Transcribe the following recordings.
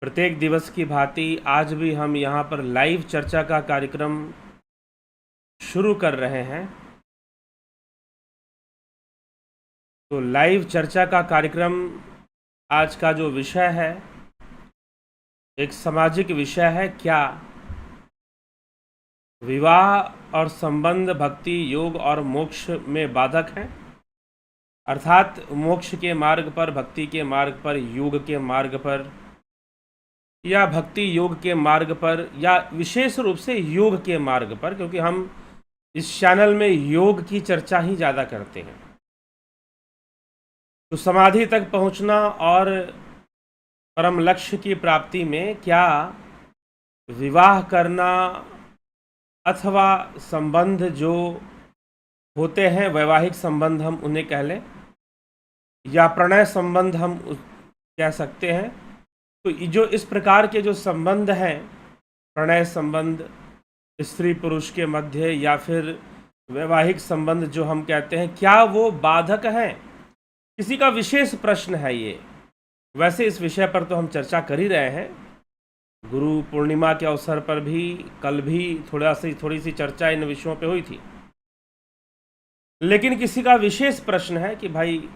प्रत्येक दिवस की भांति आज भी हम यहाँ पर लाइव चर्चा का कार्यक्रम शुरू कर रहे हैं। तो लाइव चर्चा का कार्यक्रम आज का जो विषय है एक सामाजिक विषय है। क्या विवाह और संबंध भक्ति योग और मोक्ष में बाधक हैं? अर्थात मोक्ष के मार्ग पर, भक्ति के मार्ग पर, योग के मार्ग पर या भक्ति योग के मार्ग पर या विशेष रूप से योग के मार्ग पर, क्योंकि हम इस चैनल में योग की चर्चा ही ज़्यादा करते हैं। तो समाधि तक पहुंचना और परम लक्ष्य की प्राप्ति में क्या विवाह करना अथवा संबंध जो होते हैं, वैवाहिक संबंध हम उन्हें कह लें या प्रणय संबंध हम कह सकते हैं, तो जो इस प्रकार के जो संबंध हैं, प्रणय संबंध स्त्री पुरुष के मध्य या फिर वैवाहिक संबंध जो हम कहते हैं, क्या वो बाधक हैं? किसी का विशेष प्रश्न है ये। वैसे इस विषय पर तो हम चर्चा कर ही रहे हैं। गुरु पूर्णिमा के अवसर पर भी कल भी थोड़ी सी चर्चा इन विषयों पे हुई थी। लेकिन किसी का विशेष प्रश्न है कि भाई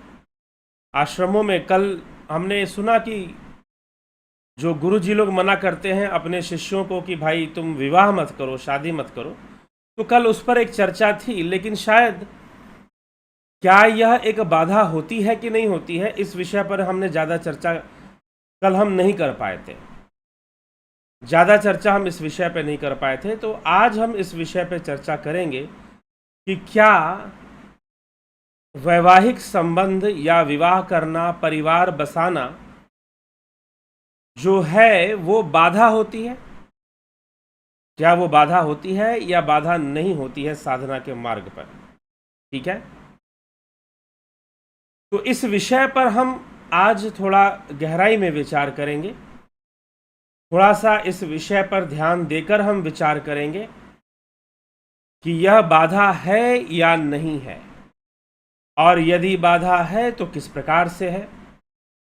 आश्रमों में कल हमने सुना कि जो गुरु जी लोग मना करते हैं अपने शिष्यों को कि भाई तुम विवाह मत करो, शादी मत करो, तो कल उस पर एक चर्चा थी। लेकिन शायद क्या यह एक बाधा होती है कि नहीं होती है, इस विषय पर हमने ज़्यादा चर्चा कल हम नहीं कर पाए थे। ज़्यादा चर्चा हम इस विषय पर नहीं कर पाए थे। तो आज हम इस विषय पर चर्चा करेंगे कि क्या वैवाहिक संबंध या विवाह करना, परिवार बसाना जो है वो बाधा होती है। क्या वो बाधा होती है या बाधा नहीं होती है साधना के मार्ग पर? ठीक है, तो इस विषय पर हम आज थोड़ा गहराई में विचार करेंगे। थोड़ा सा इस विषय पर ध्यान देकर हम विचार करेंगे कि यह बाधा है या नहीं है, और यदि बाधा है तो किस प्रकार से है,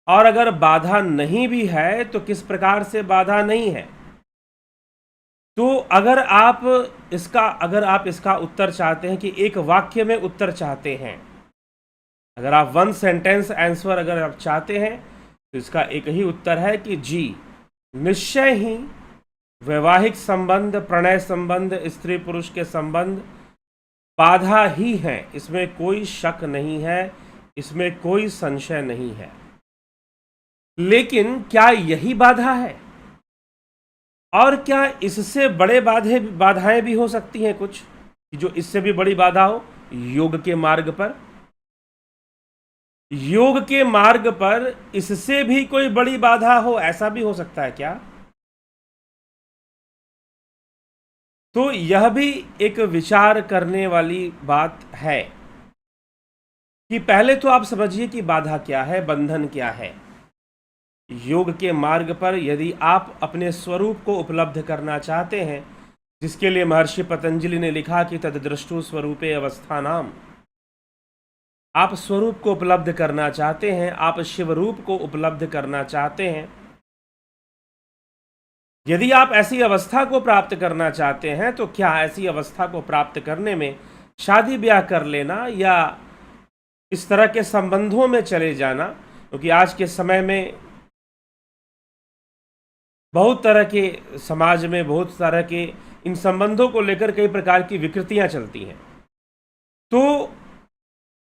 और अगर बाधा नहीं भी है तो किस प्रकार से बाधा नहीं है। तो अगर आप इसका उत्तर चाहते हैं कि एक वाक्य में उत्तर चाहते हैं, अगर आप वन सेंटेंस आंसर अगर आप चाहते हैं, तो इसका एक ही उत्तर है कि जी, निश्चय ही वैवाहिक संबंध, प्रणय संबंध, स्त्री पुरुष के संबंध बाधा ही है। इसमें कोई शक नहीं है, इसमें कोई संशय नहीं है। लेकिन क्या यही बाधा है, और क्या इससे बड़े बाधाएं भी हो सकती हैं कुछ, जो इससे भी बड़ी बाधा हो? योग के मार्ग पर, योग के मार्ग पर इससे भी कोई बड़ी बाधा हो, ऐसा भी हो सकता है क्या? तो यह भी एक विचार करने वाली बात है कि पहले तो आप समझिए कि बाधा क्या है, बंधन क्या है। योग के मार्ग पर यदि आप अपने स्वरूप को उपलब्ध करना चाहते हैं, जिसके लिए महर्षि पतंजलि ने लिखा कि तद्दृष्टु स्वरूपे अवस्थानाम, आप स्वरूप को उपलब्ध करना चाहते हैं, आप शिव रूप को उपलब्ध करना चाहते हैं, यदि आप ऐसी अवस्था को प्राप्त करना चाहते हैं, तो क्या ऐसी अवस्था को प्राप्त करने में शादी ब्याह कर लेना या इस तरह के संबंधों में चले जाना, क्योंकि आज के समय में बहुत तरह के समाज में बहुत तरह के इन संबंधों को लेकर कई प्रकार की विकृतियां चलती हैं, तो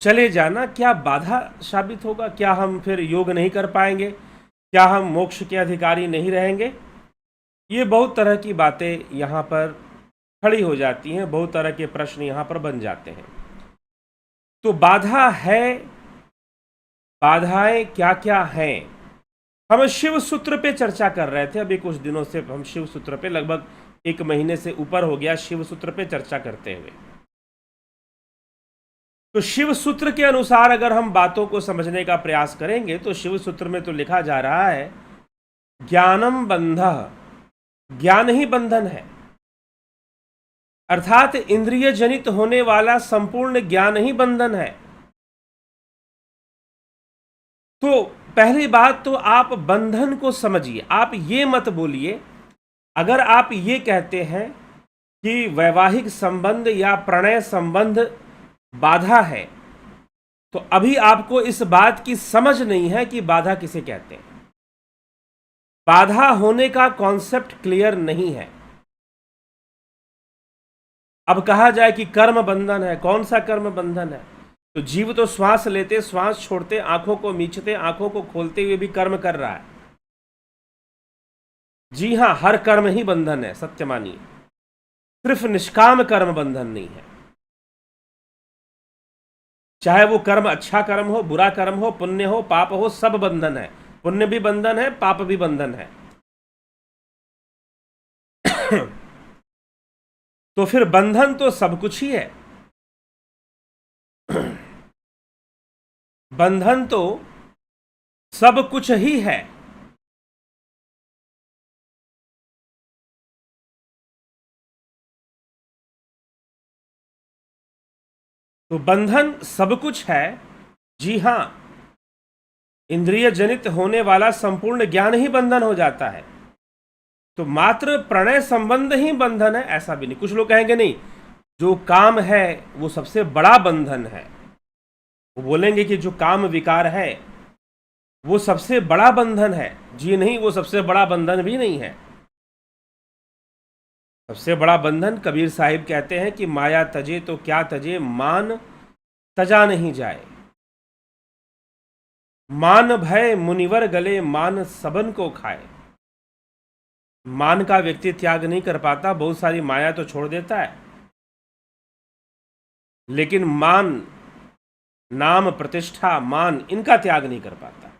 चले जाना क्या बाधा साबित होगा? क्या हम फिर योग नहीं कर पाएंगे? क्या हम मोक्ष के अधिकारी नहीं रहेंगे? ये बहुत तरह की बातें यहाँ पर खड़ी हो जाती हैं, बहुत तरह के प्रश्न यहाँ पर बन जाते हैं। तो बाधा है, बाधाएं क्या क्या हैं? हम शिव सूत्र पे चर्चा कर रहे थे। अभी कुछ दिनों से हम शिव सूत्र पे, लगभग 1 महीने से ऊपर हो गया शिव सूत्र पे चर्चा करते हुए। तो शिव सूत्र के अनुसार अगर हम बातों को समझने का प्रयास करेंगे, तो शिव सूत्र में तो लिखा जा रहा है ज्ञानम बंधः, ज्ञान ही बंधन है। अर्थात इंद्रिय जनित होने वाला संपूर्ण ज्ञान ही बंधन है। तो पहली बात तो आप बंधन को समझिए। आप ये मत बोलिए, अगर आप ये कहते हैं कि वैवाहिक संबंध या प्रणय संबंध बाधा है, तो अभी आपको इस बात की समझ नहीं है कि बाधा किसे कहते हैं। बाधा होने का कॉन्सेप्ट क्लियर नहीं है। अब कहा जाए कि कर्म बंधन है, कौन सा कर्म बंधन है? तो जीव तो श्वास लेते, श्वास छोड़ते, आंखों को मीचते, आंखों को खोलते हुए भी कर्म कर रहा है। जी हां, हर कर्म ही बंधन है, सत्य मानिए। सिर्फ निष्काम कर्म बंधन नहीं है। चाहे वो कर्म अच्छा कर्म हो, बुरा कर्म हो, पुण्य हो, पाप हो, सब बंधन है। पुण्य भी बंधन है, पाप भी बंधन है। तो फिर बंधन तो सब कुछ ही है। बंधन तो सब कुछ ही है। तो बंधन सब कुछ है, जी हां। इंद्रिय जनित होने वाला संपूर्ण ज्ञान ही बंधन हो जाता है। तो मात्र प्रणय संबंध ही बंधन है, ऐसा भी नहीं। कुछ लोग कहेंगे नहीं, जो काम है वो सबसे बड़ा बंधन है। वो बोलेंगे कि जो काम विकार है वो सबसे बड़ा बंधन है। जी नहीं, वो सबसे बड़ा बंधन भी नहीं है। सबसे बड़ा बंधन, कबीर साहिब कहते हैं कि माया तजे तो क्या तजे, मान तजा नहीं जाए। मान भय मुनिवर गले, मान सबन को खाए। मान का व्यक्ति त्याग नहीं कर पाता, बहुत सारी माया तो छोड़ देता है, लेकिन मान, नाम, प्रतिष्ठा, मान, इनका त्याग नहीं कर पाता।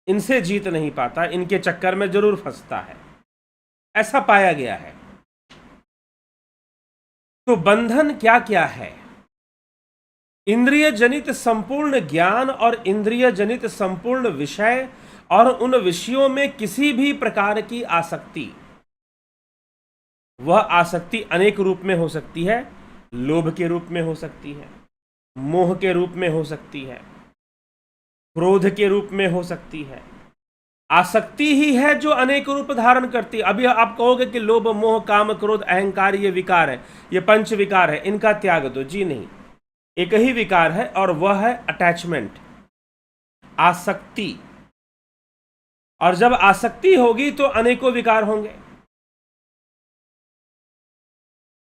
इनसे जीत नहीं पाता, इनके चक्कर में जरूर फंसता है, ऐसा पाया गया है। तो बंधन क्या क्या है? इंद्रिय जनित संपूर्ण ज्ञान और इंद्रिय जनित संपूर्ण विषय और उन विषयों में किसी भी प्रकार की आसक्ति। वह आसक्ति अनेक रूप में हो सकती है। लोभ के रूप में हो सकती है, मोह के रूप में हो सकती है, क्रोध के रूप में हो सकती है। आसक्ति ही है जो अनेक रूप धारण करती है। अभी आप कहोगे कि लोभ, मोह, काम, क्रोध, अहंकार ये विकार है, ये पंच विकार है, इनका त्याग दो। जी नहीं, एक ही विकार है और वह है अटैचमेंट, आसक्ति। और जब आसक्ति होगी तो अनेकों विकार होंगे।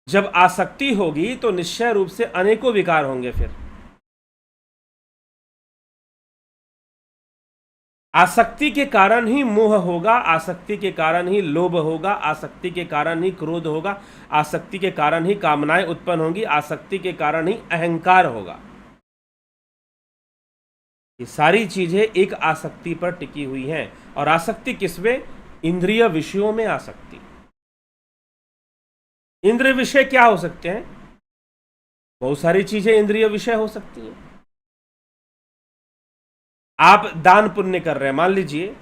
जब आसक्ति होगी तो निश्चय रूप से अनेकों विकार होंगे। फिर आसक्ति के कारण ही मोह होगा, आसक्ति के कारण ही लोभ होगा, आसक्ति के कारण ही क्रोध होगा, आसक्ति के कारण ही कामनाएं उत्पन्न होंगी, आसक्ति के कारण ही अहंकार होगा। ये सारी चीजें एक आसक्ति पर टिकी हुई हैं। और आसक्ति किसमें? इंद्रिय विषयों में आसक्ति। इंद्रिय विषय क्या हो सकते हैं? बहुत सारी चीजें इंद्रिय विषय हो सकती हैं। आप दान पुण्य कर रहे हैं, मान लीजिए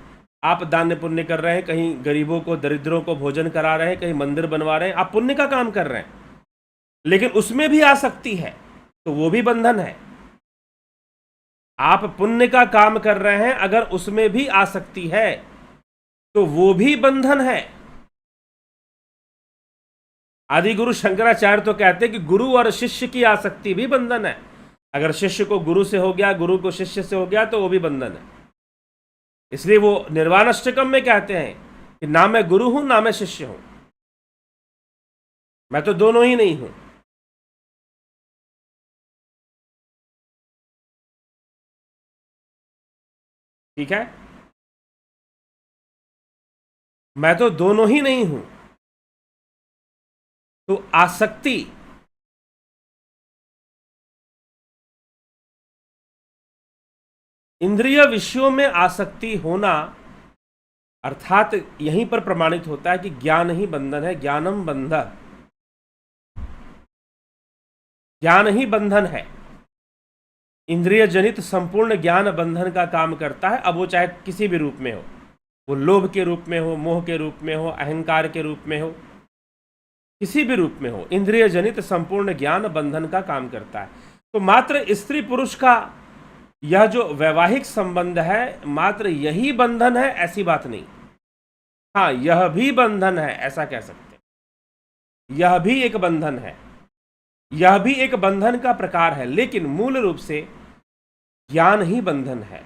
आप दान पुण्य कर रहे हैं, कहीं गरीबों को, दरिद्रों को भोजन करा रहे हैं, कहीं मंदिर बनवा रहे हैं, आप पुण्य का काम कर रहे हैं, लेकिन उसमें भी आसक्ति है, तो वो भी बंधन है। आप पुण्य का काम कर रहे हैं, अगर उसमें भी आसक्ति है तो वो भी बंधन है। आदि गुरु शंकराचार्य तो कहते हैं कि गुरु और शिष्य की आसक्ति भी बंधन है। अगर शिष्य को गुरु से हो गया, गुरु को शिष्य से हो गया, तो वो भी बंधन है। इसलिए वो निर्वाणाष्टकम में कहते हैं कि ना मैं गुरु हूं ना मैं शिष्य हूं, मैं तो दोनों ही नहीं हूं। ठीक है, मैं तो दोनों ही नहीं हूं। तो आसक्ति, इंद्रिय विषयों में आसक्ति होना, अर्थात यहीं पर प्रमाणित होता है कि ज्ञान ही बंधन है। ज्ञानम बंध, ज्ञान ही बंधन है। इंद्रिय जनित संपूर्ण ज्ञान बंधन का काम करता है। अब वो चाहे किसी भी रूप में हो, वो लोभ के रूप में हो, मोह के रूप में हो, अहंकार के रूप में हो, किसी भी रूप में हो, इंद्रिय जनित संपूर्ण ज्ञान बंधन का काम करता है। तो मात्र स्त्री पुरुष का यह जो वैवाहिक संबंध है मात्र यही बंधन है ऐसी बात नहीं। हाँ, यह भी बंधन है ऐसा कह सकते हैं, यह भी एक बंधन है, यह भी एक बंधन का प्रकार है, लेकिन मूल रूप से ज्ञान ही बंधन है।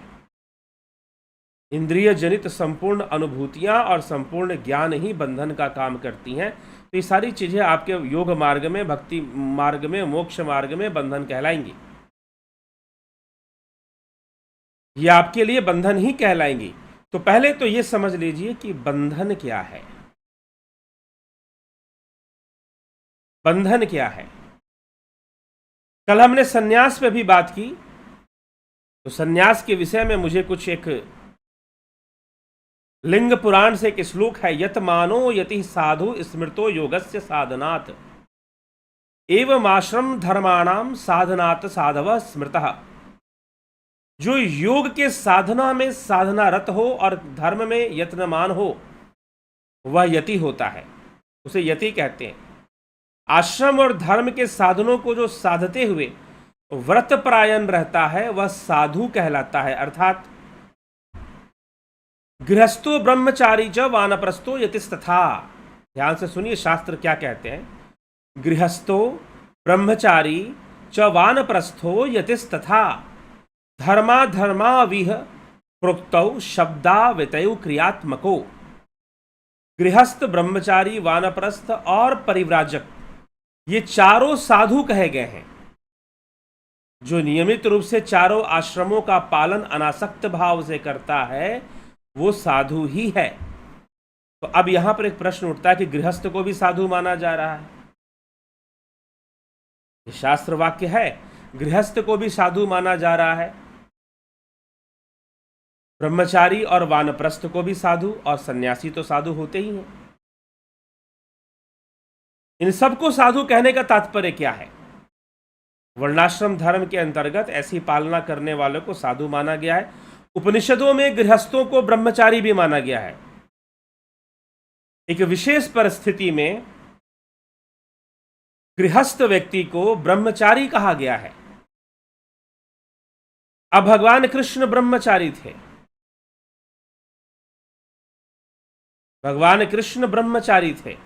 इंद्रिय जनित संपूर्ण अनुभूतियां और संपूर्ण ज्ञान ही बंधन का काम करती हैं। तो ये सारी चीजें आपके योग मार्ग में, भक्ति मार्ग में, मोक्ष मार्ग में बंधन कहलाएंगी। ये आपके लिए बंधन ही कहलाएंगी। तो पहले तो ये समझ लीजिए कि बंधन क्या है। बंधन क्या है? कल हमने सन्यास पे भी बात की, तो सन्यास के विषय में मुझे कुछ एक लिंग पुराण से एक श्लोक है, यत मानो यति साधु स्मृतो योगस्य साधनात् एवं आश्रम धर्माणाम साधनात् साधव स्मृतः। जो योग के साधना में साधनारत हो और धर्म में यत्नमान हो वह यति होता है, उसे यति कहते हैं। आश्रम और धर्म के साधनों को जो साधते हुए व्रत परायण रहता है वह साधु कहलाता है। अर्थात गृहस्थो ब्रह्मचारी च वानप्रस्थो यतिस्तथा। ध्यान से सुनिए शास्त्र क्या कहते हैं। गृहस्थो ब्रह्मचारी च वानप्रस्थो यतिस्तथा धर्मा धर्माविह प्रोक्तौ शब्दावतयु क्रियात्मको। गृहस्थ, ब्रह्मचारी, वानप्रस्थ और परिव्राजक, ये चारों साधु कहे गए हैं। जो नियमित रूप से चारों आश्रमों का पालन अनासक्त भाव से करता है वो साधु ही है। तो अब यहां पर एक प्रश्न उठता है कि गृहस्थ को भी साधु माना जा रहा है। ये शास्त्र वाक्य है, गृहस्थ को भी साधु माना जा रहा है, ब्रह्मचारी और वानप्रस्थ को भी साधु, और सन्यासी तो साधु होते ही हैं। इन सबको साधु कहने का तात्पर्य क्या है? वर्णाश्रम धर्म के अंतर्गत ऐसी पालना करने वालों को साधु माना गया है। उपनिषदों में गृहस्थों को ब्रह्मचारी भी माना गया है। एक विशेष परिस्थिति में गृहस्थ व्यक्ति को ब्रह्मचारी कहा गया है। अब भगवान कृष्ण ब्रह्मचारी थे, भगवान कृष्ण ब्रह्मचारी थे।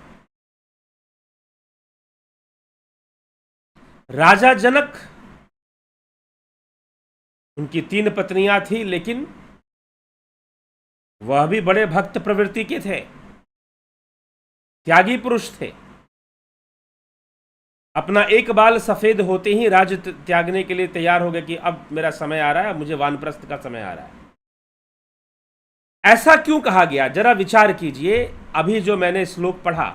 राजा जनक, उनकी 3 पत्नियां थी, लेकिन वह भी बड़े भक्त प्रवृत्ति के थे, त्यागी पुरुष थे। अपना एक बाल सफेद होते ही राज्य त्यागने के लिए तैयार हो गए कि अब मेरा समय आ रहा है, मुझे वानप्रस्थ का समय आ रहा है। ऐसा क्यों कहा गया? जरा विचार कीजिए। अभी जो मैंने श्लोक पढ़ा,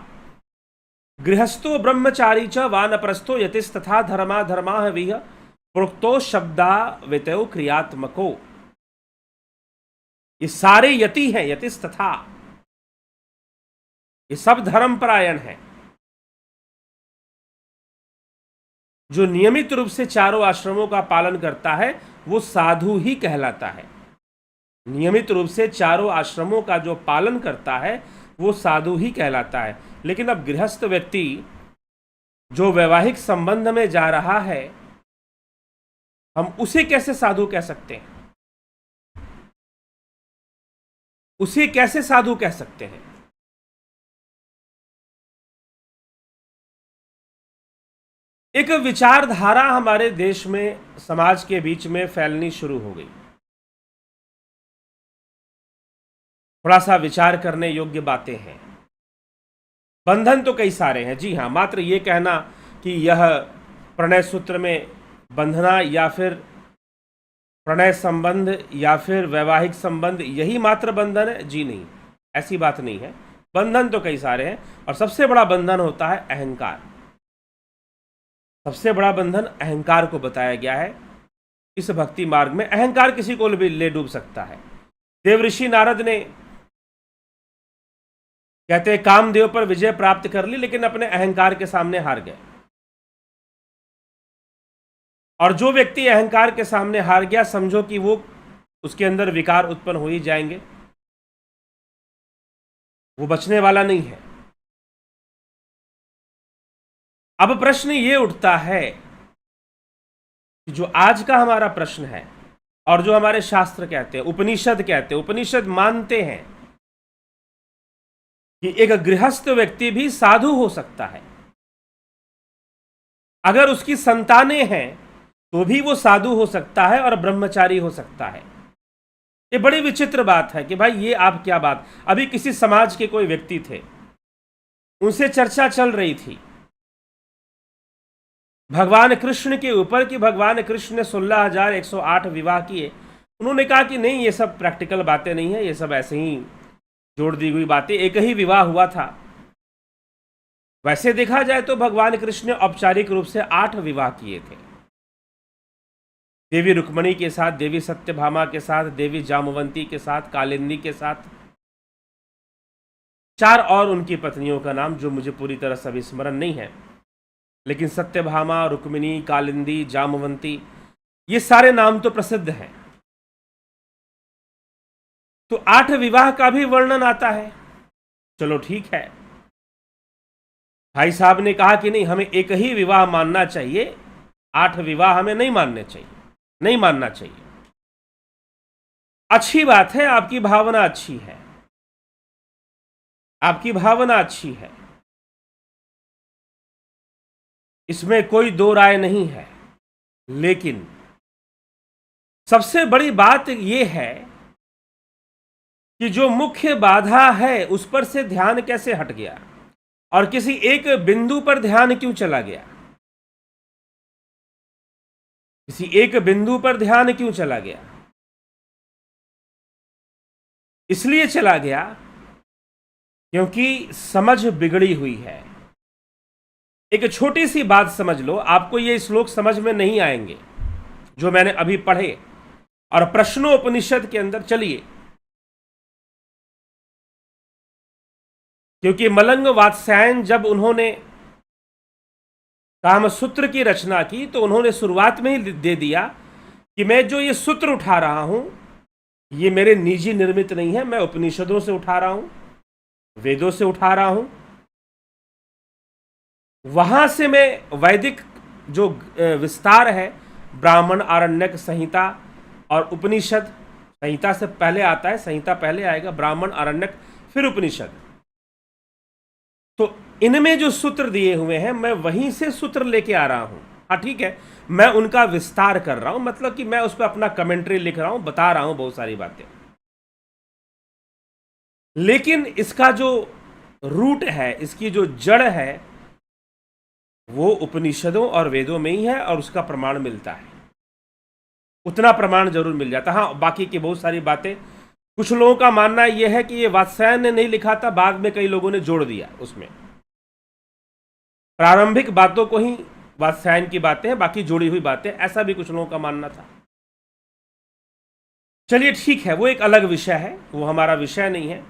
गृहस्थो ब्रह्मचारी च वानप्रस्थो यतिस्तथा धर्मा धर्मा विह प्रोक्तो शब्दावतयो क्रियात्मको। ये सारे यति हैं, यतिस्तथा, ये सब धर्मपरायण हैं। जो नियमित रूप से चारों आश्रमों का पालन करता है वो साधु ही कहलाता है। नियमित रूप से चारों आश्रमों का जो पालन करता है वो साधु ही कहलाता है। लेकिन अब गृहस्थ व्यक्ति जो वैवाहिक संबंध में जा रहा है, हम उसे कैसे साधु कह सकते हैं? उसे कैसे साधु कह सकते हैं? एक विचारधारा हमारे देश में, समाज के बीच में फैलनी शुरू हो गई। थोड़ा सा विचार करने योग्य बातें हैं। बंधन तो कई सारे हैं, जी हाँ, मात्र ये कहना कि यह प्रणय सूत्र में बंधना या फिर प्रणय संबंध या फिर वैवाहिक संबंध यही मात्र बंधन है, जी नहीं, ऐसी बात नहीं है। बंधन तो कई सारे हैं और सबसे बड़ा बंधन होता है अहंकार। सबसे बड़ा बंधन अहंकार को बताया गया है। इस भक्ति मार्ग में अहंकार किसी को भी ले डूब सकता है। देवऋषि नारद ने, कहते हैं, कामदेव पर विजय प्राप्त कर ली, लेकिन अपने अहंकार के सामने हार गए। और जो व्यक्ति अहंकार के सामने हार गया, समझो कि वो, उसके अंदर विकार उत्पन्न हो ही जाएंगे, वो बचने वाला नहीं है। अब प्रश्न ये उठता है कि जो आज का हमारा प्रश्न है और जो हमारे शास्त्र कहते हैं, उपनिषद कहते हैं, उपनिषद मानते हैं कि एक गृहस्थ व्यक्ति भी साधु हो सकता है। अगर उसकी संतानें हैं तो भी वो साधु हो सकता है और ब्रह्मचारी हो सकता है। ये बड़ी विचित्र बात है कि भाई ये आप क्या बात। अभी किसी समाज के कोई व्यक्ति थे, उनसे चर्चा चल रही थी भगवान कृष्ण के ऊपर कि भगवान कृष्ण ने 16,108 विवाह किए। उन्होंने कहा कि नहीं, ये सब प्रैक्टिकल बातें नहीं है, ये सब ऐसे ही जोड़ दी हुई बातें, एक ही विवाह हुआ था। वैसे देखा जाए तो भगवान कृष्ण ने औपचारिक रूप से 8 विवाह किए थे। देवी रुक्मणी के साथ, देवी सत्यभामा के साथ, देवी जामवंती के साथ, कालिंदी के साथ, 4 और उनकी पत्नियों का नाम जो मुझे पूरी तरह से स्मरण नहीं है, लेकिन सत्यभामा, रुक्मिणी, कालिंदी, जामवंती, ये सारे नाम तो प्रसिद्ध हैं। तो 8 विवाह का भी वर्णन आता है। चलो ठीक है, भाई साहब ने कहा कि नहीं, हमें एक ही विवाह मानना चाहिए, 8 विवाह हमें नहीं मानने चाहिए, नहीं मानना चाहिए। अच्छी बात है, आपकी भावना अच्छी है, आपकी भावना अच्छी है, इसमें कोई दो राय नहीं है। लेकिन सबसे बड़ी बात यह है कि जो मुख्य बाधा है उस पर से ध्यान कैसे हट गया और किसी एक बिंदु पर ध्यान क्यों चला गया। किसी एक बिंदु पर ध्यान क्यों चला गया? इसलिए चला गया क्योंकि समझ बिगड़ी हुई है। एक छोटी सी बात समझ लो, आपको ये श्लोक समझ में नहीं आएंगे जो मैंने अभी पढ़े, और प्रश्नोपनिषद के अंदर चलिए, क्योंकि मलंग वात्स्यायन जब उन्होंने कामसूत्र की रचना की तो उन्होंने शुरुआत में ही दे दिया कि मैं जो ये सूत्र उठा रहा हूं ये मेरे निजी निर्मित नहीं है, मैं उपनिषदों से उठा रहा हूं, वेदों से उठा रहा हूं। वहां से मैं वैदिक जो विस्तार है, ब्राह्मण, आरण्यक, संहिता और उपनिषद, संहिता से पहले आता है, संहिता पहले आएगा, ब्राह्मण, आरण्यक, फिर उपनिषद। तो इनमें जो सूत्र दिए हुए हैं मैं वहीं से सूत्र लेके आ रहा हूं। हाँ ठीक है, मैं उनका विस्तार कर रहा हूं, मतलब कि मैं उस पर अपना कमेंट्री लिख रहा हूं, बता रहा हूं बहुत सारी बातें। लेकिन इसका जो रूट है, इसकी जो जड़ है, वो उपनिषदों और वेदों में ही है और उसका प्रमाण मिलता है। उतना प्रमाण जरूर मिल जाता। हाँ, बाकी की बहुत सारी बातें, कुछ लोगों का मानना यह है कि ये वात्स्यायन ने नहीं लिखा था, बाद में कई लोगों ने जोड़ दिया उसमें। प्रारंभिक बातों को ही वात्स्यायन की बातें हैं, बाकी जोड़ी हुई बातें, ऐसा भी कुछ लोगों का मानना था। चलिए ठीक है, वो एक अलग विषय है, वो हमारा विषय नहीं है।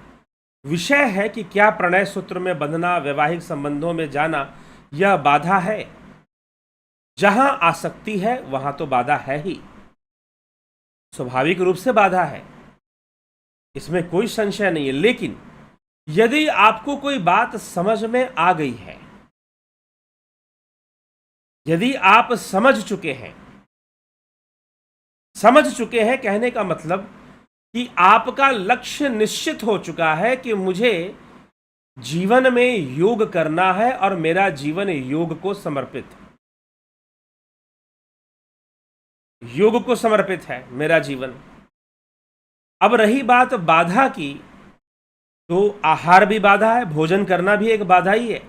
विषय है कि क्या प्रणय सूत्र में बंधना, वैवाहिक संबंधों में जाना, यह बाधा है? जहां आसक्ति है वहां तो बाधा है ही, स्वाभाविक रूप से बाधा है, इसमें कोई संशय नहीं है। लेकिन यदि आपको कोई बात समझ में आ गई है, यदि आप समझ चुके हैं, कहने का मतलब कि आपका लक्ष्य निश्चित हो चुका है कि मुझे जीवन में योग करना है और मेरा जीवन योग को समर्पित है, योग को समर्पित है मेरा जीवन। अब रही बात बाधा की, तो आहार भी बाधा है, भोजन करना भी एक बाधा ही है।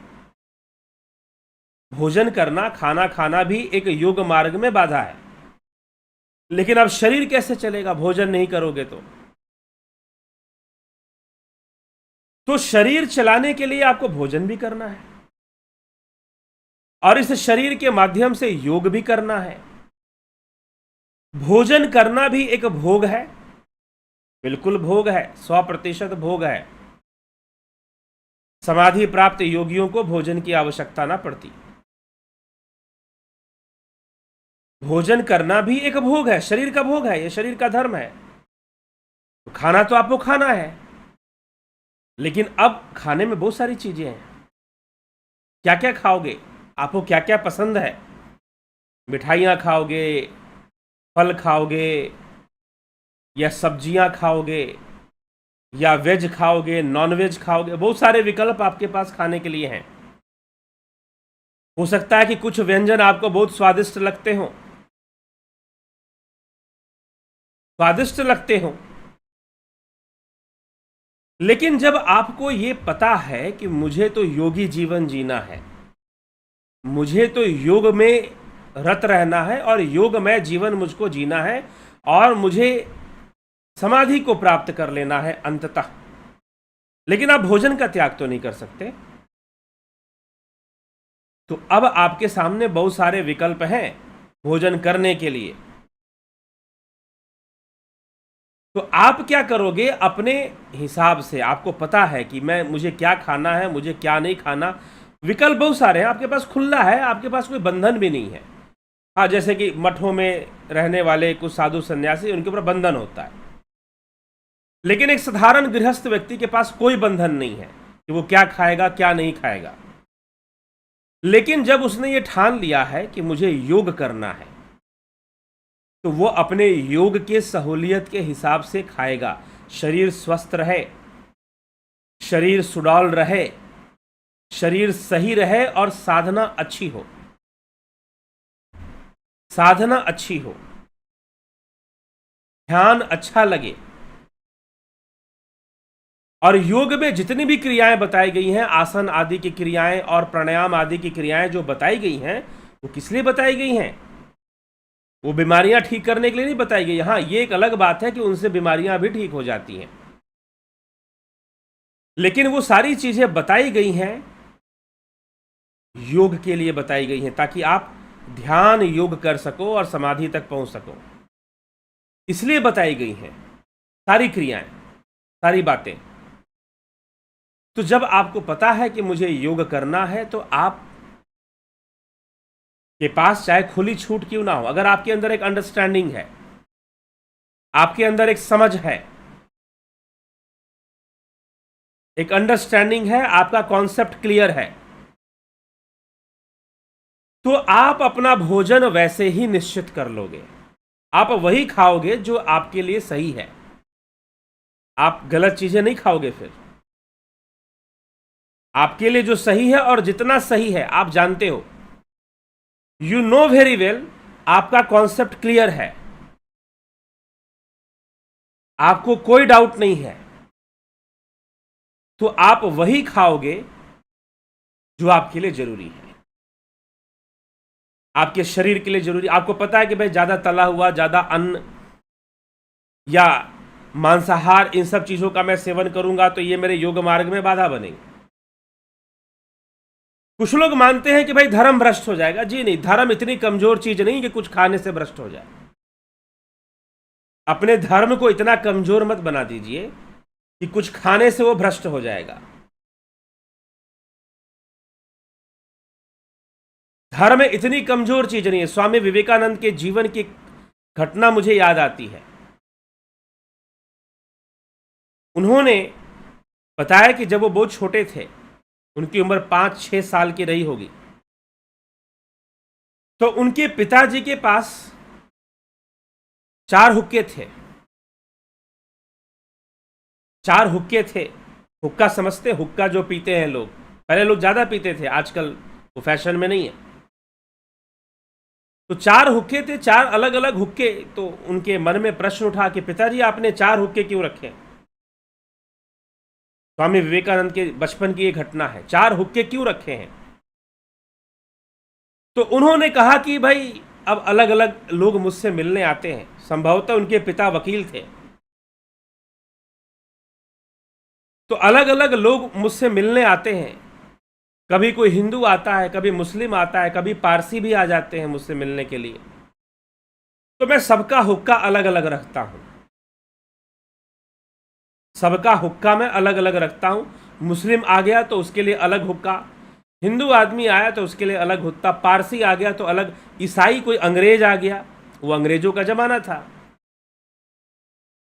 भोजन करना, खाना खाना भी एक योग मार्ग में बाधा है। लेकिन अब शरीर कैसे चलेगा भोजन नहीं करोगे तो शरीर चलाने के लिए आपको भोजन भी करना है और इस शरीर के माध्यम से योग भी करना है। भोजन करना भी एक भोग है, बिल्कुल भोग है, 100% भोग है। समाधि प्राप्त योगियों को भोजन की आवश्यकता ना पड़ती। भोजन करना भी एक भोग है, शरीर का भोग है, यह शरीर का धर्म है। तो खाना तो आपको खाना है, लेकिन अब खाने में बहुत सारी चीजें हैं। क्या क्या खाओगे, आपको क्या क्या पसंद है? मिठाइयाँ खाओगे, फल खाओगे, या सब्जियां खाओगे, या वेज खाओगे, नॉन वेज खाओगे, बहुत सारे विकल्प आपके पास खाने के लिए हैं। हो सकता है कि कुछ व्यंजन आपको बहुत स्वादिष्ट लगते हो, लेकिन जब आपको ये पता है कि मुझे तो योगी जीवन जीना है, मुझे तो योग में रत रहना है और योगमय जीवन मुझको जीना है, और मुझे समाधि को प्राप्त कर लेना है अंततः, लेकिन आप भोजन का त्याग तो नहीं कर सकते। तो अब आपके सामने बहुत सारे विकल्प हैं भोजन करने के लिए। तो आप क्या करोगे? अपने हिसाब से आपको पता है कि मुझे क्या खाना है, मुझे क्या नहीं खाना। विकल्प बहुत सारे हैं, आपके पास खुला है, आपके पास कोई बंधन भी नहीं है। हाँ, जैसे कि मठों में रहने वाले कुछ साधु सन्यासी, उनके ऊपर बंधन होता है, लेकिन एक साधारण गृहस्थ व्यक्ति के पास कोई बंधन नहीं है कि वो क्या खाएगा क्या नहीं खाएगा। लेकिन जब उसने ये ठान लिया है कि मुझे योग करना है, तो वो अपने योग के सहूलियत के हिसाब से खाएगा। शरीर स्वस्थ रहे, शरीर सुडौल रहे, शरीर सही रहे और साधना अच्छी हो, साधना अच्छी हो, ध्यान अच्छा लगे। और योग में जितनी भी क्रियाएं बताई गई हैं, आसन आदि की क्रियाएं और प्राणायाम आदि की क्रियाएं जो बताई गई हैं, वो किस लिए बताई गई हैं? वो बीमारियां ठीक करने के लिए नहीं बताई गई। हाँ, ये एक अलग बात है कि उनसे बीमारियां भी ठीक हो जाती हैं, लेकिन वो सारी चीजें बताई गई हैं योग के लिए बताई गई हैं, ताकि आप ध्यान योग कर सको और समाधि तक पहुंच सको, इसलिए बताई गई हैं सारी क्रियाएं, सारी बातें। तो जब आपको पता है कि मुझे योग करना है, तो आप के पास चाहे खुली छूट क्यों ना हो, अगर आपके अंदर एक अंडरस्टैंडिंग है, आपके अंदर एक समझ है, एक अंडरस्टैंडिंग है, आपका कॉन्सेप्ट क्लियर है, तो आप अपना भोजन वैसे ही निश्चित कर लोगे। आप वही खाओगे जो आपके लिए सही है, आप गलत चीजें नहीं खाओगे। फिर आपके लिए जो सही है और जितना सही है आप जानते हो, यू नो वेरी वेल, आपका कॉन्सेप्ट क्लियर है, आपको कोई डाउट नहीं है, तो आप वही खाओगे जो आपके लिए जरूरी है, आपके शरीर के लिए जरूरी। आपको पता है कि भाई ज्यादा तला हुआ, ज्यादा अन्न या मांसाहार, इन सब चीजों का मैं सेवन करूंगा तो ये मेरे योग मार्ग में बाधा बनेगी। कुछ लोग मानते हैं कि भाई धर्म भ्रष्ट हो जाएगा। जी नहीं, धर्म इतनी कमजोर चीज नहीं कि कुछ खाने से भ्रष्ट हो जाए। अपने धर्म को इतना कमजोर मत बना दीजिए कि कुछ खाने से वो भ्रष्ट हो जाएगा। धर्म इतनी कमजोर चीज नहीं है। स्वामी विवेकानंद के जीवन की घटना मुझे याद आती है। उन्होंने बताया कि जब वो बहुत छोटे थे, उनकी उम्र 5-6 साल की रही होगी, तो उनके पिताजी के पास 4 हुक्के थे। 4 हुक्के थे। हुक्का समझते? हुक्का जो पीते हैं लोग, पहले लोग ज्यादा पीते थे, आजकल वो फैशन में नहीं है। तो 4 हुक्के थे, 4 अलग अलग हुक्के। तो उनके मन में प्रश्न उठा कि पिताजी आपने 4 हुक्के क्यों रखे? स्वामी विवेकानंद के बचपन की ये घटना है, 4 हुक्के क्यों रखे हैं? तो उन्होंने कहा कि भाई अब अलग अलग लोग मुझसे मिलने आते हैं। संभवतः उनके पिता वकील थे, तो अलग अलग लोग मुझसे मिलने आते हैं। कभी कोई हिंदू आता है, कभी मुस्लिम आता है, कभी पारसी भी आ जाते हैं मुझसे मिलने के लिए। तो मैं सबका हुक्का अलग अलग रखता हूं, सबका हुक्का मैं अलग अलग रखता हूं। मुस्लिम आ गया तो उसके लिए अलग हुक्का, हिंदू आदमी आया तो उसके लिए अलग हुक्का, पारसी आ गया तो अलग, ईसाई कोई अंग्रेज आ गया, वो अंग्रेजों का जमाना था,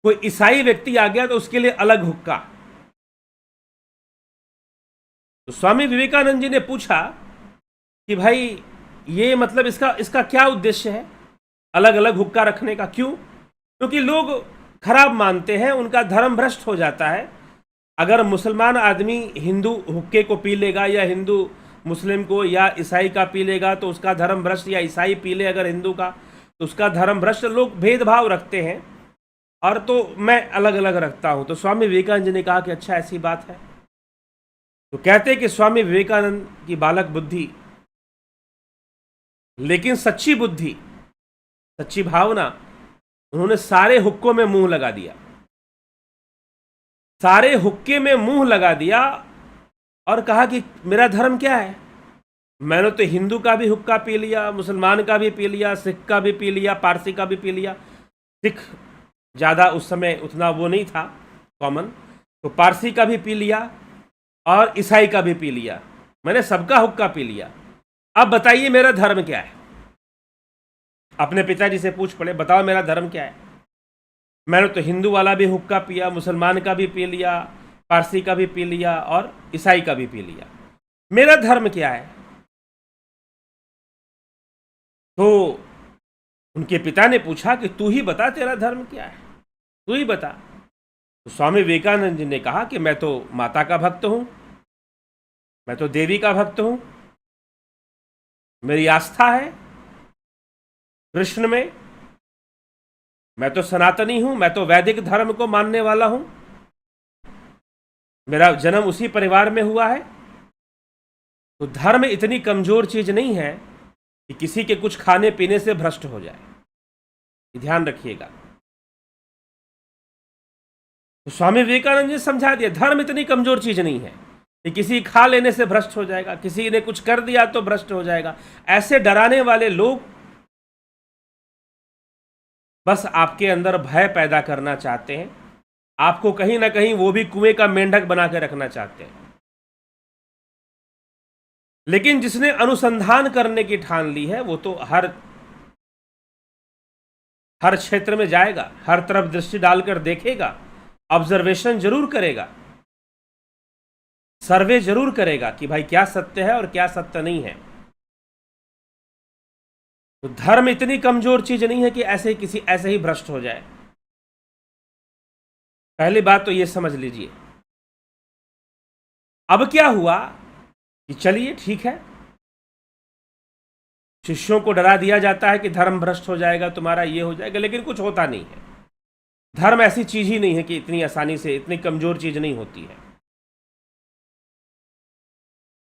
कोई ईसाई व्यक्ति आ गया तो उसके लिए अलग हुक्का। तो स्वामी विवेकानंद जी ने पूछा कि भाई ये मतलब इसका क्या उद्देश्य है अलग अलग हुक्का रखने का? क्यों? क्योंकि लोग खराब मानते हैं, उनका धर्म भ्रष्ट हो जाता है। अगर मुसलमान आदमी हिंदू हुक्के को पी लेगा या हिंदू मुस्लिम को या ईसाई का पी लेगा तो उसका धर्म भ्रष्ट, या ईसाई पी ले अगर हिंदू का तो उसका धर्म भ्रष्ट। लोग भेदभाव रखते हैं और तो मैं अलग अलग रखता हूं। तो स्वामी विवेकानंद जी ने कहा कि अच्छा ऐसी बात है। तो कहते हैं कि स्वामी विवेकानंद की बालक बुद्धि, लेकिन सच्ची बुद्धि, सच्ची भावना, उन्होंने सारे हुक्कों में मुंह लगा दिया, सारे हुक्के में मुंह लगा दिया और कहा कि मेरा धर्म क्या है। मैंने तो हिंदू का भी हुक्का पी लिया, मुसलमान का भी पी लिया, सिख का भी पी लिया, पारसी का भी पी लिया। सिख ज़्यादा उस समय उतना वो नहीं था कॉमन, तो पारसी का भी पी लिया और ईसाई का भी पी लिया। मैंने सबका हुक्का पी लिया। अब बताइए मेरा धर्म क्या है। अपने पिताजी से पूछ पड़े, बताओ मेरा धर्म क्या है। मैंने तो हिंदू वाला भी हुक्का पिया, मुसलमान का भी पी लिया, पारसी का भी पी लिया और ईसाई का भी पी लिया। मेरा धर्म क्या है। तो उनके पिता ने पूछा कि तू ही बता तेरा धर्म क्या है, तू ही बता। तो स्वामी विवेकानंद जी ने कहा कि मैं तो माता का भक्त हूं, मैं तो देवी का भक्त हूं, मेरी आस्था है कृष्ण में, मैं तो सनातनी हूं, मैं तो वैदिक धर्म को मानने वाला हूं, मेरा जन्म उसी परिवार में हुआ है। तो धर्म इतनी कमजोर चीज नहीं है कि किसी के कुछ खाने पीने से भ्रष्ट हो जाए, ध्यान रखिएगा। तो स्वामी विवेकानंद जी समझा दिया, धर्म इतनी कमजोर चीज नहीं है कि किसी खा लेने से भ्रष्ट हो जाएगा, किसी ने कुछ कर दिया तो भ्रष्ट हो जाएगा। ऐसे डराने वाले लोग बस आपके अंदर भय पैदा करना चाहते हैं, आपको कहीं ना कहीं वो भी कुएं का मेंढक बना के रखना चाहते हैं। लेकिन जिसने अनुसंधान करने की ठान ली है वो तो हर क्षेत्र में जाएगा, हर तरफ दृष्टि डालकर देखेगा, ऑब्जर्वेशन जरूर करेगा, सर्वे जरूर करेगा कि भाई क्या सत्य है और क्या सत्य नहीं है। तो धर्म इतनी कमजोर चीज नहीं है कि ऐसे ही भ्रष्ट हो जाए। पहली बात तो ये समझ लीजिए। अब क्या हुआ कि चलिए ठीक है, शिष्यों को डरा दिया जाता है कि धर्म भ्रष्ट हो जाएगा तुम्हारा, ये हो जाएगा, लेकिन कुछ होता नहीं है। धर्म ऐसी चीज ही नहीं है कि इतनी आसानी से, इतनी कमजोर चीज नहीं होती है।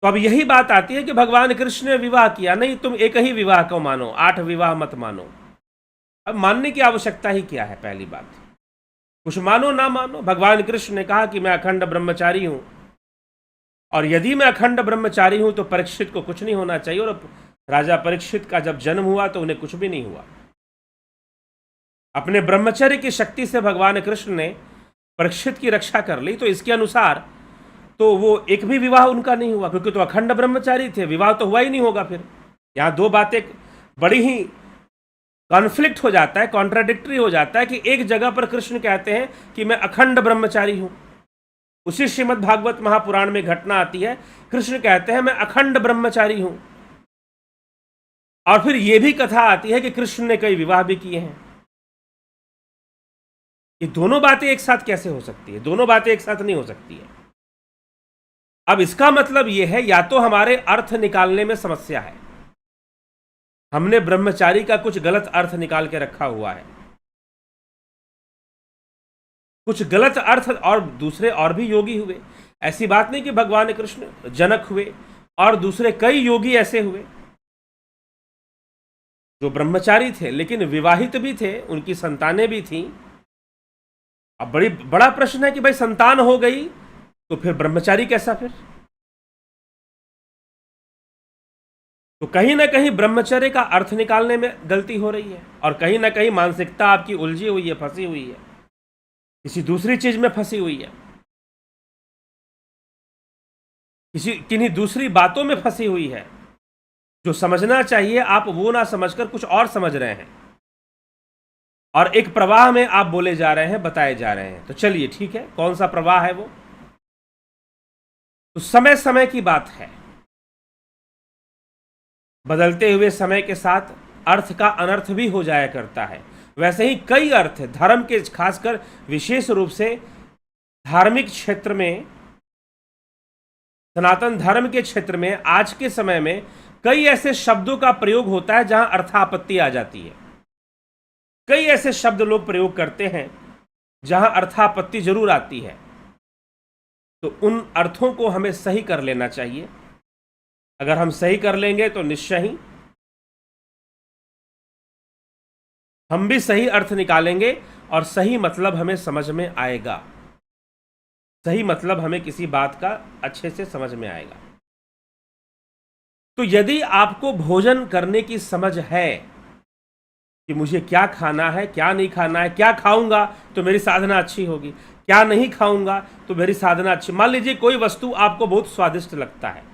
तो अब यही बात आती है कि भगवान कृष्ण ने विवाह किया, नहीं तुम एक ही विवाह को मानो, 8 विवाह मत मानो। अब मानने की आवश्यकता ही क्या है। पहली बात, कुछ मानो ना मानो, भगवान कृष्ण ने कहा कि मैं अखंड ब्रह्मचारी हूं, और यदि मैं अखंड ब्रह्मचारी हूं तो परीक्षित को कुछ नहीं होना चाहिए। और राजा परीक्षित का जब जन्म हुआ तो उन्हें कुछ भी नहीं हुआ। अपने ब्रह्मचर्य की शक्ति से भगवान कृष्ण ने परीक्षित की रक्षा कर ली। तो इसके अनुसार तो वो एक भी विवाह उनका नहीं हुआ, क्योंकि तो अखंड ब्रह्मचारी थे, विवाह तो हुआ ही नहीं होगा। फिर यहां दो बातें बड़ी ही कॉन्फ्लिक्ट हो जाता है, कॉन्ट्राडिक्टरी हो जाता है कि एक जगह पर कृष्ण कहते हैं कि मैं अखंड ब्रह्मचारी हूं, उसी श्रीमद् भागवत महापुराण में घटना आती है, कृष्ण कहते हैं मैं अखंड ब्रह्मचारी हूं, और फिर यह भी कथा आती है कि कृष्ण ने कई विवाह भी किए हैं। ये दोनों बातें एक साथ कैसे हो सकती है? दोनों बातें एक साथ नहीं हो सकती है। अब इसका मतलब यह है, या तो हमारे अर्थ निकालने में समस्या है, हमने ब्रह्मचारी का कुछ गलत अर्थ निकाल के रखा हुआ है, कुछ गलत अर्थ। और दूसरे और भी योगी हुए, ऐसी बात नहीं कि भगवान कृष्ण, जनक हुए और दूसरे कई योगी ऐसे हुए जो ब्रह्मचारी थे लेकिन विवाहित भी थे, उनकी संतानें भी थीं। अब बड़ा प्रश्न है कि भाई संतान हो गई तो फिर ब्रह्मचारी कैसा? फिर तो कहीं ना कहीं ब्रह्मचर्य का अर्थ निकालने में गलती हो रही है, और कहीं ना कहीं मानसिकता आपकी उलझी हुई है, फंसी हुई है, किसी दूसरी चीज में फंसी हुई है, किन्हीं दूसरी बातों में फंसी हुई है। जो समझना चाहिए आप वो ना समझकर कुछ और समझ रहे हैं, और एक प्रवाह में आप बोले जा रहे हैं, बताए जा रहे हैं। तो चलिए ठीक है, कौन सा प्रवाह है वो? तो समय समय की बात है, बदलते हुए समय के साथ अर्थ का अनर्थ भी हो जाया करता है। वैसे ही कई अर्थ है धर्म के, खासकर विशेष रूप से धार्मिक क्षेत्र में, सनातन धर्म के क्षेत्र में आज के समय में कई ऐसे शब्दों का प्रयोग होता है जहां अर्थापत्ति आ जाती है। कई ऐसे शब्द लोग प्रयोग करते हैं जहां अर्थापत्ति जरूर आती है, तो उन अर्थों को हमें सही कर लेना चाहिए। अगर हम सही कर लेंगे तो निश्चय ही हम भी सही अर्थ निकालेंगे और सही मतलब हमें समझ में आएगा। सही मतलब हमें किसी बात का अच्छे से समझ में आएगा। तो यदि आपको भोजन करने की समझ है कि मुझे क्या खाना है, क्या नहीं खाना है, क्या खाऊंगा तो मेरी साधना अच्छी होगी, क्या नहीं खाऊंगा तो मेरी साधना अच्छी। मान लीजिए कोई वस्तु आपको बहुत स्वादिष्ट लगता है,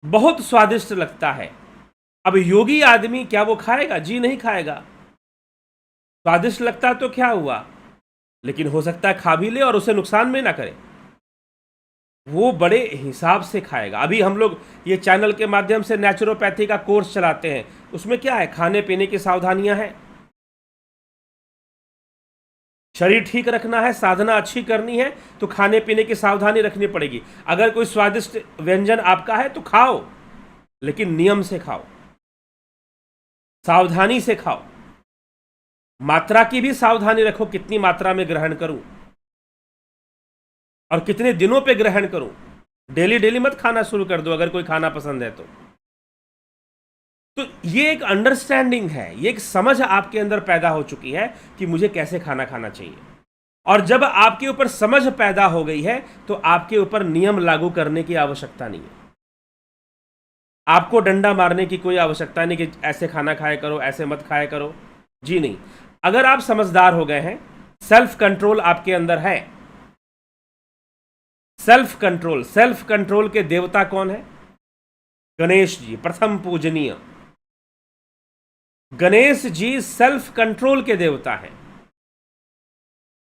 बहुत स्वादिष्ट लगता है। अब योगी आदमी क्या वो खाएगा? जी नहीं खाएगा। स्वादिष्ट लगता तो क्या हुआ, लेकिन हो सकता है खा भी ले और उसे नुकसान में ना करे। वो बड़े हिसाब से खाएगा। अभी हम लोग ये चैनल के माध्यम से नेचुरोपैथी का कोर्स चलाते हैं, उसमें क्या है, खाने पीने की सावधानियां हैं। शरीर ठीक रखना है, साधना अच्छी करनी है तो खाने पीने की सावधानी रखनी पड़ेगी। अगर कोई स्वादिष्ट व्यंजन आपका है तो खाओ, लेकिन नियम से खाओ, सावधानी से खाओ। मात्रा की भी सावधानी रखो, कितनी मात्रा में ग्रहण करूं और कितने दिनों पे ग्रहण करूं। डेली डेली मत खाना शुरू कर दो अगर कोई खाना पसंद है तो ये एक अंडरस्टैंडिंग है, ये एक समझ आपके अंदर पैदा हो चुकी है कि मुझे कैसे खाना खाना चाहिए। और जब आपके ऊपर समझ पैदा हो गई है तो आपके ऊपर नियम लागू करने की आवश्यकता नहीं है। आपको डंडा मारने की कोई आवश्यकता नहीं कि ऐसे खाना खाया करो, ऐसे मत खाया करो। जी नहीं। अगर आप समझदार हो गए हैं, सेल्फ कंट्रोल आपके अंदर है। सेल्फ कंट्रोल के देवता कौन है? गणेश जी, प्रथम पूजनीय गणेश जी सेल्फ कंट्रोल के देवता हैं।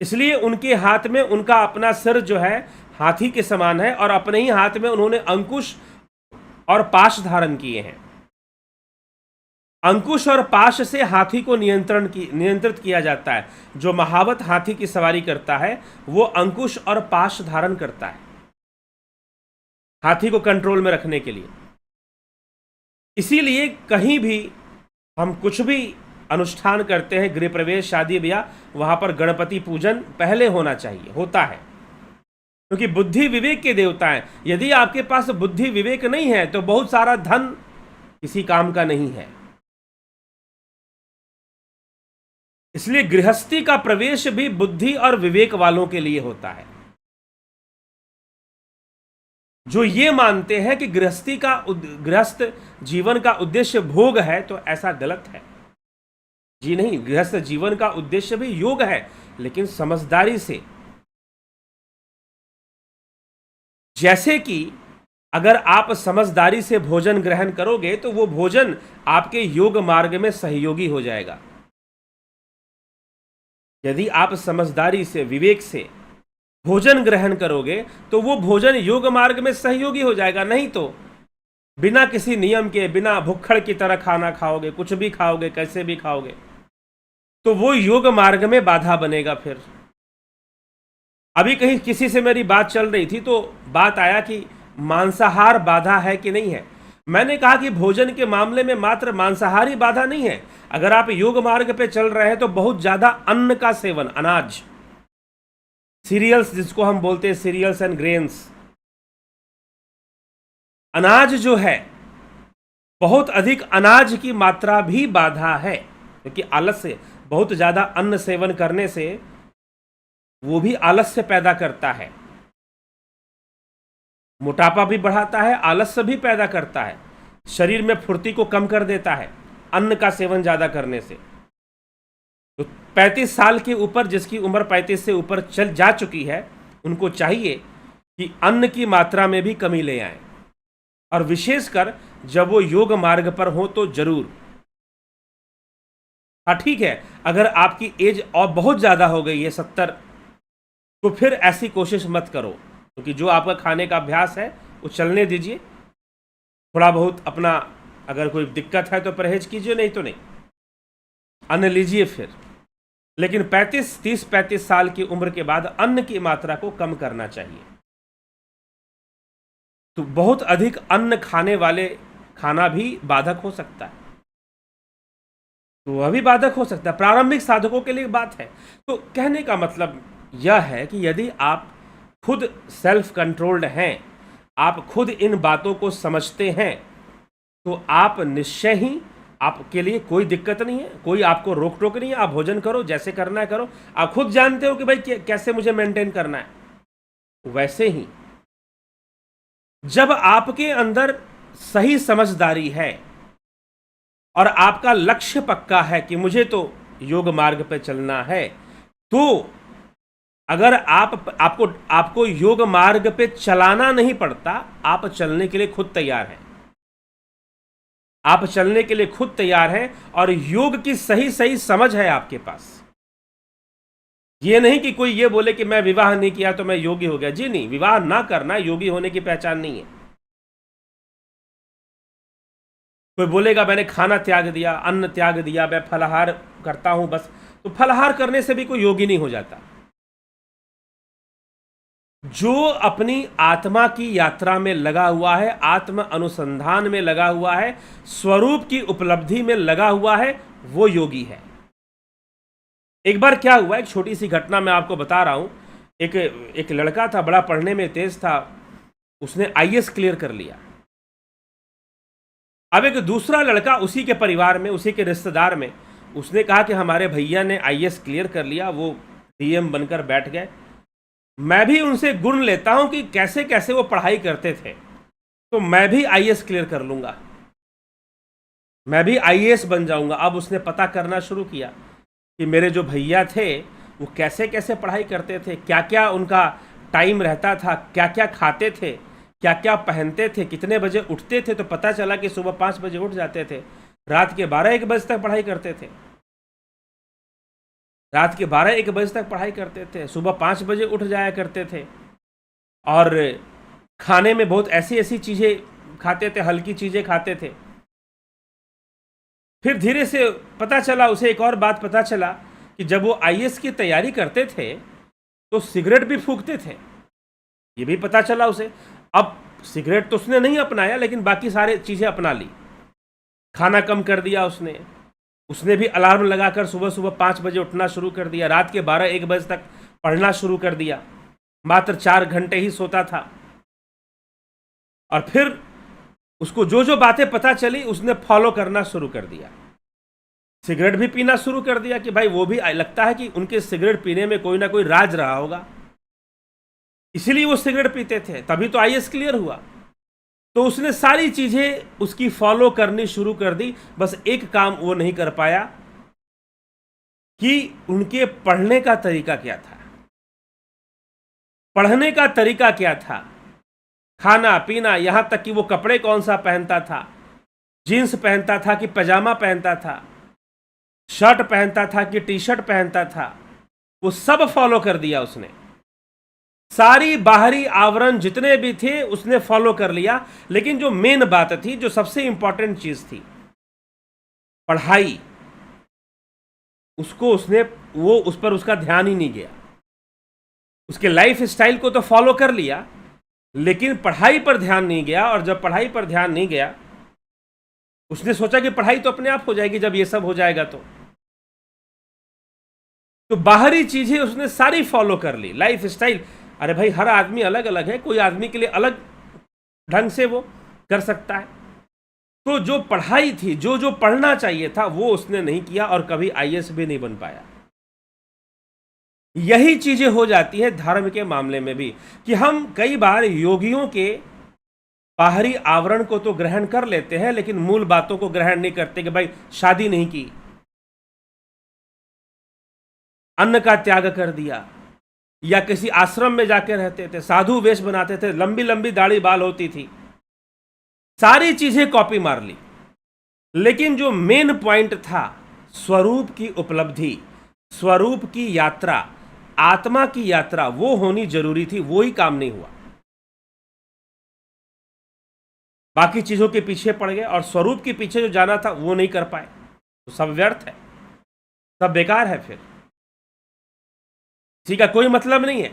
इसलिए उनके हाथ में उनका अपना सिर जो है हाथी के समान है और अपने ही हाथ में उन्होंने अंकुश और पाश धारण किए हैं। अंकुश और पाश से हाथी को नियंत्रित किया जाता है। जो महावत हाथी की सवारी करता है वो अंकुश और पाश धारण करता है हाथी को कंट्रोल में रखने के लिए। इसीलिए कहीं भी हम कुछ भी अनुष्ठान करते हैं, गृह प्रवेश, शादी ब्याह, वहां पर गणपति पूजन पहले होना चाहिए, होता है, क्योंकि बुद्धि विवेक के देवता हैं। यदि आपके पास बुद्धि विवेक नहीं है तो बहुत सारा धन किसी काम का नहीं है। इसलिए गृहस्थी का प्रवेश भी बुद्धि और विवेक वालों के लिए होता है। जो ये मानते हैं कि गृहस्थ जीवन का उद्देश्य भोग है तो ऐसा गलत है। जी नहीं, गृहस्थ जीवन का उद्देश्य भी योग है, लेकिन समझदारी से। जैसे कि अगर आप समझदारी से भोजन ग्रहण करोगे तो वो भोजन आपके योग मार्ग में सहयोगी हो जाएगा। यदि आप समझदारी से, विवेक से भोजन ग्रहण करोगे तो वो भोजन योग मार्ग में सहयोगी हो जाएगा। नहीं तो बिना किसी नियम के, बिना भुक्खड़ की तरह खाना खाओगे, कुछ भी खाओगे, कैसे भी खाओगे, तो वो योग मार्ग में बाधा बनेगा। फिर अभी कहीं किसी से मेरी बात चल रही थी तो बात आया कि मांसाहार बाधा है कि नहीं है। मैंने कहा कि भोजन के मामले में मात्र मांसाहारी बाधा नहीं है। अगर आप योग मार्ग पे चल रहे हैं तो बहुत ज्यादा अन्न का सेवन, अनाज, सीरियल्स जिसको हम बोलते हैं, सीरियल्स एंड ग्रेन्स, अनाज जो है, बहुत अधिक अनाज की मात्रा भी बाधा है, क्योंकि आलस्य, बहुत ज्यादा अन्न सेवन करने से वो भी आलस्य पैदा करता है, मोटापा भी बढ़ाता है, आलस्य भी पैदा करता है, शरीर में फुर्ती को कम कर देता है अन्न का सेवन ज्यादा करने से। तो 35 साल के ऊपर जिसकी उम्र 35 से ऊपर चल जा चुकी है, उनको चाहिए कि अन्न की मात्रा में भी कमी ले आए, और विशेषकर जब वो योग मार्ग पर हो तो जरूर। हाँ ठीक है, अगर आपकी एज और बहुत ज़्यादा हो गई है 70, तो फिर ऐसी कोशिश मत करो, क्योंकि जो आपका खाने का अभ्यास है वो चलने दीजिए। थोड़ा बहुत अपना, अगर कोई दिक्कत है तो परहेज कीजिए, नहीं तो नहीं। अन्न लीजिए फिर, लेकिन 30-35 साल की उम्र के बाद अन्न की मात्रा को कम करना चाहिए। तो बहुत अधिक अन्न खाने वाले खाना भी बाधक हो सकता है, तो वह भी बाधक हो सकता है, प्रारंभिक साधकों के लिए बात है। तो कहने का मतलब यह है कि यदि आप खुद सेल्फ कंट्रोल्ड हैं, आप खुद इन बातों को समझते हैं, तो आप निश्चय ही, आपके लिए कोई दिक्कत नहीं है, कोई आपको रोक टोक नहीं है, आप भोजन करो, जैसे करना है करो, आप खुद जानते हो कि भाई कैसे मुझे मेंटेन करना है। वैसे ही जब आपके अंदर सही समझदारी है और आपका लक्ष्य पक्का है कि मुझे तो योग मार्ग पे चलना है, तो अगर आपको योग मार्ग पे चलाना नहीं पड़ता, आप चलने के लिए खुद तैयार हैं, आप चलने के लिए खुद तैयार हैं और योग की सही सही समझ है आपके पास। ये नहीं कि कोई ये बोले कि मैं विवाह नहीं किया तो मैं योगी हो गया। जी नहीं, विवाह ना करना योगी होने की पहचान नहीं है। कोई बोलेगा मैंने खाना त्याग दिया, अन्न त्याग दिया, मैं फलाहार करता हूं बस, तो फलाहार करने से भी कोई योगी नहीं हो जाता। जो अपनी आत्मा की यात्रा में लगा हुआ है, आत्म अनुसंधान में लगा हुआ है, स्वरूप की उपलब्धि में लगा हुआ है, वो योगी है। एक बार क्या हुआ, एक छोटी सी घटना मैं आपको बता रहा हूं। एक लड़का था, बड़ा पढ़ने में तेज था, उसने आईएएस क्लियर कर लिया। अब एक दूसरा लड़का उसी के परिवार में, उसी के रिश्तेदार में, उसने कहा कि हमारे भैया ने आईएएस क्लियर कर लिया, वो डीएम बनकर बैठ गए। मैं भी उनसे गुण लेता हूं कि कैसे कैसे वो पढ़ाई करते थे, तो मैं भी आईएएस क्लियर कर लूंगा, मैं भी आईएएस बन जाऊंगा। अब उसने पता करना शुरू किया कि मेरे जो भैया थे वो कैसे कैसे पढ़ाई करते थे, क्या क्या उनका टाइम रहता था, क्या क्या खाते थे, क्या क्या पहनते थे, कितने बजे उठते थे। तो पता चला कि सुबह 5 बजे उठ जाते थे, रात के 12-1 बजे तक पढ़ाई करते थे, रात के 12-1 बजे तक पढ़ाई करते थे, सुबह 5 बजे उठ जाया करते थे, और खाने में बहुत ऐसी ऐसी चीज़ें खाते थे, हल्की चीज़ें खाते थे। फिर धीरे से पता चला, उसे एक और बात पता चला कि जब वो आईएएस की तैयारी करते थे तो सिगरेट भी फूंकते थे, ये भी पता चला उसे। अब सिगरेट तो उसने नहीं अपनाया, लेकिन बाकी सारी चीज़ें अपना ली। खाना कम कर दिया उसने भी अलार्म लगाकर सुबह सुबह 5 बजे उठना शुरू कर दिया, रात के 12-1 बजे तक पढ़ना शुरू कर दिया, मात्र 4 घंटे ही सोता था। और फिर उसको जो जो बातें पता चली उसने फॉलो करना शुरू कर दिया। सिगरेट भी पीना शुरू कर दिया कि भाई वो भी लगता है कि उनके सिगरेट पीने में कोई ना कोई राज रहा होगा, इसीलिए वो सिगरेट पीते थे, तभी तो आईएएस क्लियर हुआ। तो उसने सारी चीजें उसकी फॉलो करनी शुरू कर दी। बस एक काम वो नहीं कर पाया कि उनके पढ़ने का तरीका क्या था, पढ़ने का तरीका क्या था, खाना पीना, यहां तक कि वो कपड़े कौन सा पहनता था, जीन्स पहनता था कि पजामा पहनता था, शर्ट पहनता था कि टी शर्ट पहनता था, वो सब फॉलो कर दिया उसने। सारी बाहरी आवरण जितने भी थे उसने फॉलो कर लिया, लेकिन जो मेन बात थी, जो सबसे इंपॉर्टेंट चीज थी, पढ़ाई, उसको उस पर उसका ध्यान ही नहीं गया। उसके लाइफ स्टाइल को तो फॉलो कर लिया, लेकिन पढ़ाई पर ध्यान नहीं गया। और जब पढ़ाई पर ध्यान नहीं गया, उसने सोचा कि पढ़ाई तो अपने आप हो जाएगी जब ये सब हो जाएगा। तो बाहरी चीजें उसने सारी फॉलो कर ली, लाइफ स्टाइल। अरे भाई, हर आदमी अलग अलग है, कोई आदमी के लिए अलग ढंग से वो कर सकता है। तो जो पढ़ाई थी, जो जो पढ़ना चाहिए था, वो उसने नहीं किया और कभी आईएएस भी नहीं बन पाया। यही चीजें हो जाती है धर्म के मामले में भी, कि हम कई बार योगियों के बाहरी आवरण को तो ग्रहण कर लेते हैं, लेकिन मूल बातों को ग्रहण नहीं करते। कि भाई शादी नहीं की, अन्न का त्याग कर दिया, या किसी आश्रम में जाके रहते थे, साधु वेश बनाते थे, लंबी लंबी दाढ़ी बाल होती थी, सारी चीजें कॉपी मार ली। लेकिन जो मेन पॉइंट था, स्वरूप की उपलब्धि, स्वरूप की यात्रा, आत्मा की यात्रा, वो होनी जरूरी थी, वो ही काम नहीं हुआ। बाकी चीजों के पीछे पड़ गए और स्वरूप के पीछे जो जाना था वो नहीं कर पाए, तो सब व्यर्थ है। सब बेकार है, फिर ठीक है, कोई मतलब नहीं है।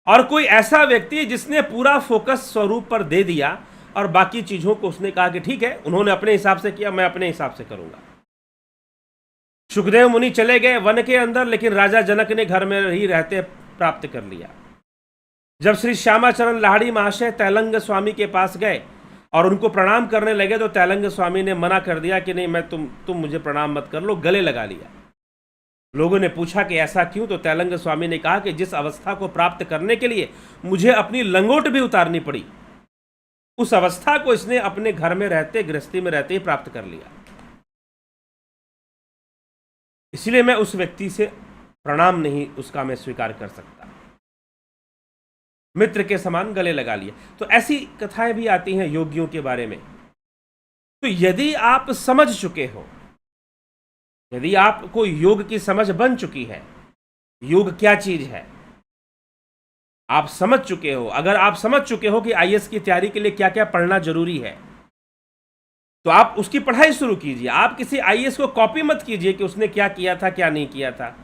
और कोई ऐसा व्यक्ति जिसने पूरा फोकस स्वरूप पर दे दिया और बाकी चीजों को उसने कहा कि ठीक है, उन्होंने अपने हिसाब से किया, मैं अपने हिसाब से करूंगा। सुखदेव मुनि चले गए वन के अंदर, लेकिन राजा जनक ने घर में ही रहते प्राप्त कर लिया। जब श्री श्यामाचरण लाहिड़ी महाशय तैलंग स्वामी के पास गए और उनको प्रणाम करने लगे, तो तैलंग स्वामी ने मना कर दिया कि नहीं, मैं तुम मुझे प्रणाम मत कर लो, गले लगा लिया। लोगों ने पूछा कि ऐसा क्यों? तो तैलंग स्वामी ने कहा कि जिस अवस्था को प्राप्त करने के लिए मुझे अपनी लंगोट भी उतारनी पड़ी, उस अवस्था को इसने अपने घर में रहते, गृहस्थी में रहते ही प्राप्त कर लिया। इसलिए मैं उस व्यक्ति से प्रणाम नहीं उसका मैं स्वीकार कर सकता। मित्र के समान गले लगा लिए। तो ऐसी कथाएं भी आती हैं योगियों के बारे में। तो यदि आप समझ चुके हो, यदि आपको योग की समझ बन चुकी है, योग क्या चीज है, आप समझ चुके हो, अगर आप समझ चुके हो कि आईएएस की तैयारी के लिए क्या क्या पढ़ना जरूरी है, तो आप उसकी पढ़ाई शुरू कीजिए। आप किसी आईएएस को कॉपी मत कीजिए कि उसने क्या किया था, क्या नहीं किया था।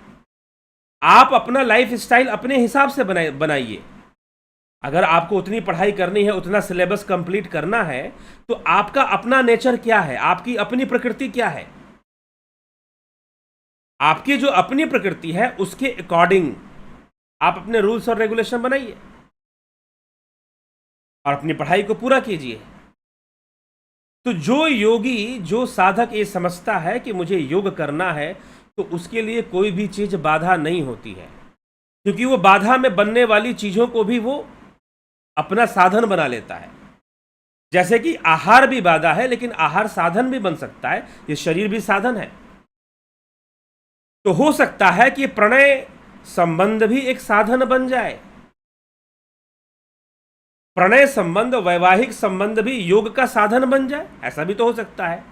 आप अपना लाइफ स्टाइल अपने हिसाब से बनाइए। अगर आपको उतनी पढ़ाई करनी है, उतना सिलेबस कंप्लीट करना है, तो आपका अपना नेचर क्या है, आपकी अपनी प्रकृति क्या है, आपकी जो अपनी प्रकृति है उसके अकॉर्डिंग आप अपने रूल्स और रेगुलेशन बनाइए और अपनी पढ़ाई को पूरा कीजिए। तो जो योगी, जो साधक ये समझता है कि मुझे योग करना है, तो उसके लिए कोई भी चीज बाधा नहीं होती है, क्योंकि वो बाधा में बनने वाली चीजों को भी वो अपना साधन बना लेता है। जैसे कि आहार भी बाधा है, लेकिन आहार साधन भी बन सकता है, ये शरीर भी साधन है। तो हो सकता है कि प्रणय संबंध भी एक साधन बन जाए, प्रणय संबंध, वैवाहिक संबंध भी योग का साधन बन जाए, ऐसा भी तो हो सकता है।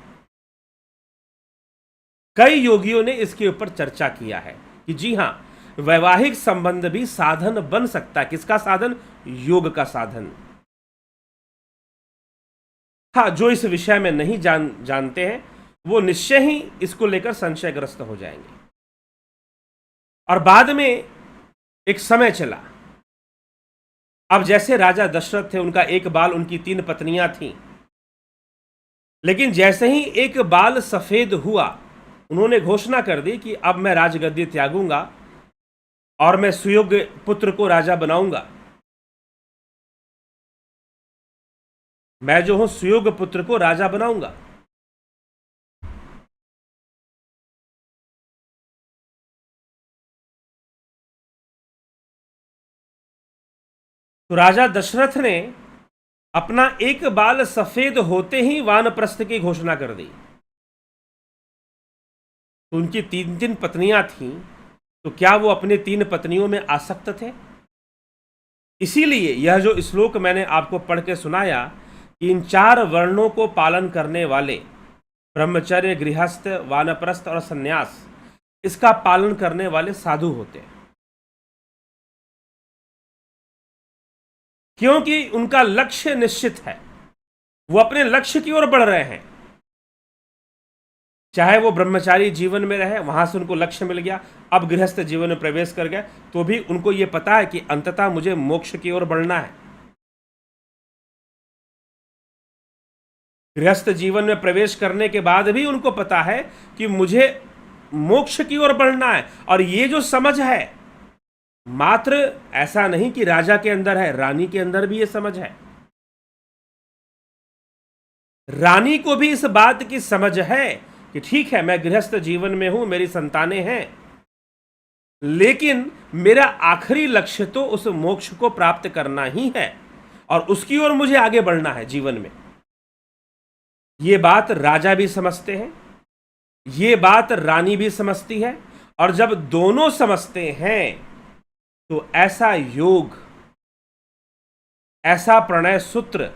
कई योगियों ने इसके ऊपर चर्चा किया है कि जी हां, वैवाहिक संबंध भी साधन बन सकता है। किसका साधन? योग का साधन। हाँ, जो इस विषय में नहीं जानते हैं वो निश्चय ही इसको लेकर संशयग्रस्त हो जाएंगे। और बाद में एक समय चला, अब जैसे राजा दशरथ थे, उनका एक बाल, उनकी 3 पत्नियां थीं, लेकिन जैसे ही एक बाल सफेद हुआ, उन्होंने घोषणा कर दी कि अब मैं राजगद्दी त्यागूंगा और मैं सुयोग्य पुत्र को राजा बनाऊंगा। मैं जो हूं सुयोग्य पुत्र को राजा बनाऊंगा। तो राजा दशरथ ने अपना एक बाल सफेद होते ही वानप्रस्थ की घोषणा कर दी। तो उनकी 3 पत्नियां थीं, तो क्या वो अपनी 3 पत्नियों में आसक्त थे? इसीलिए यह जो श्लोक मैंने आपको पढ़ के सुनाया कि इन 4 वर्णों को पालन करने वाले, ब्रह्मचर्य, गृहस्थ, वानप्रस्थ और सन्यास, इसका पालन करने वाले साधु होते हैं, क्योंकि उनका लक्ष्य निश्चित है, वो अपने लक्ष्य की ओर बढ़ रहे हैं। चाहे वो ब्रह्मचारी जीवन में रहे, वहां से उनको लक्ष्य मिल गया, अब गृहस्थ जीवन में प्रवेश कर गए, तो भी उनको ये पता है कि अंततः मुझे मोक्ष की ओर बढ़ना है। गृहस्थ जीवन में प्रवेश करने के बाद भी उनको पता है कि मुझे मोक्ष की ओर बढ़ना है। और ये जो समझ है, मात्र ऐसा नहीं कि राजा के अंदर है, रानी के अंदर भी ये समझ है। रानी को भी इस बात की समझ है कि ठीक है, मैं गृहस्थ जीवन में हूं, मेरी संतानें हैं, लेकिन मेरा आखिरी लक्ष्य तो उस मोक्ष को प्राप्त करना ही है और उसकी ओर मुझे आगे बढ़ना है जीवन में। ये बात राजा भी समझते हैं, ये बात रानी भी समझती है। और जब दोनों समझते हैं, तो ऐसा योग, ऐसा प्रणय सूत्र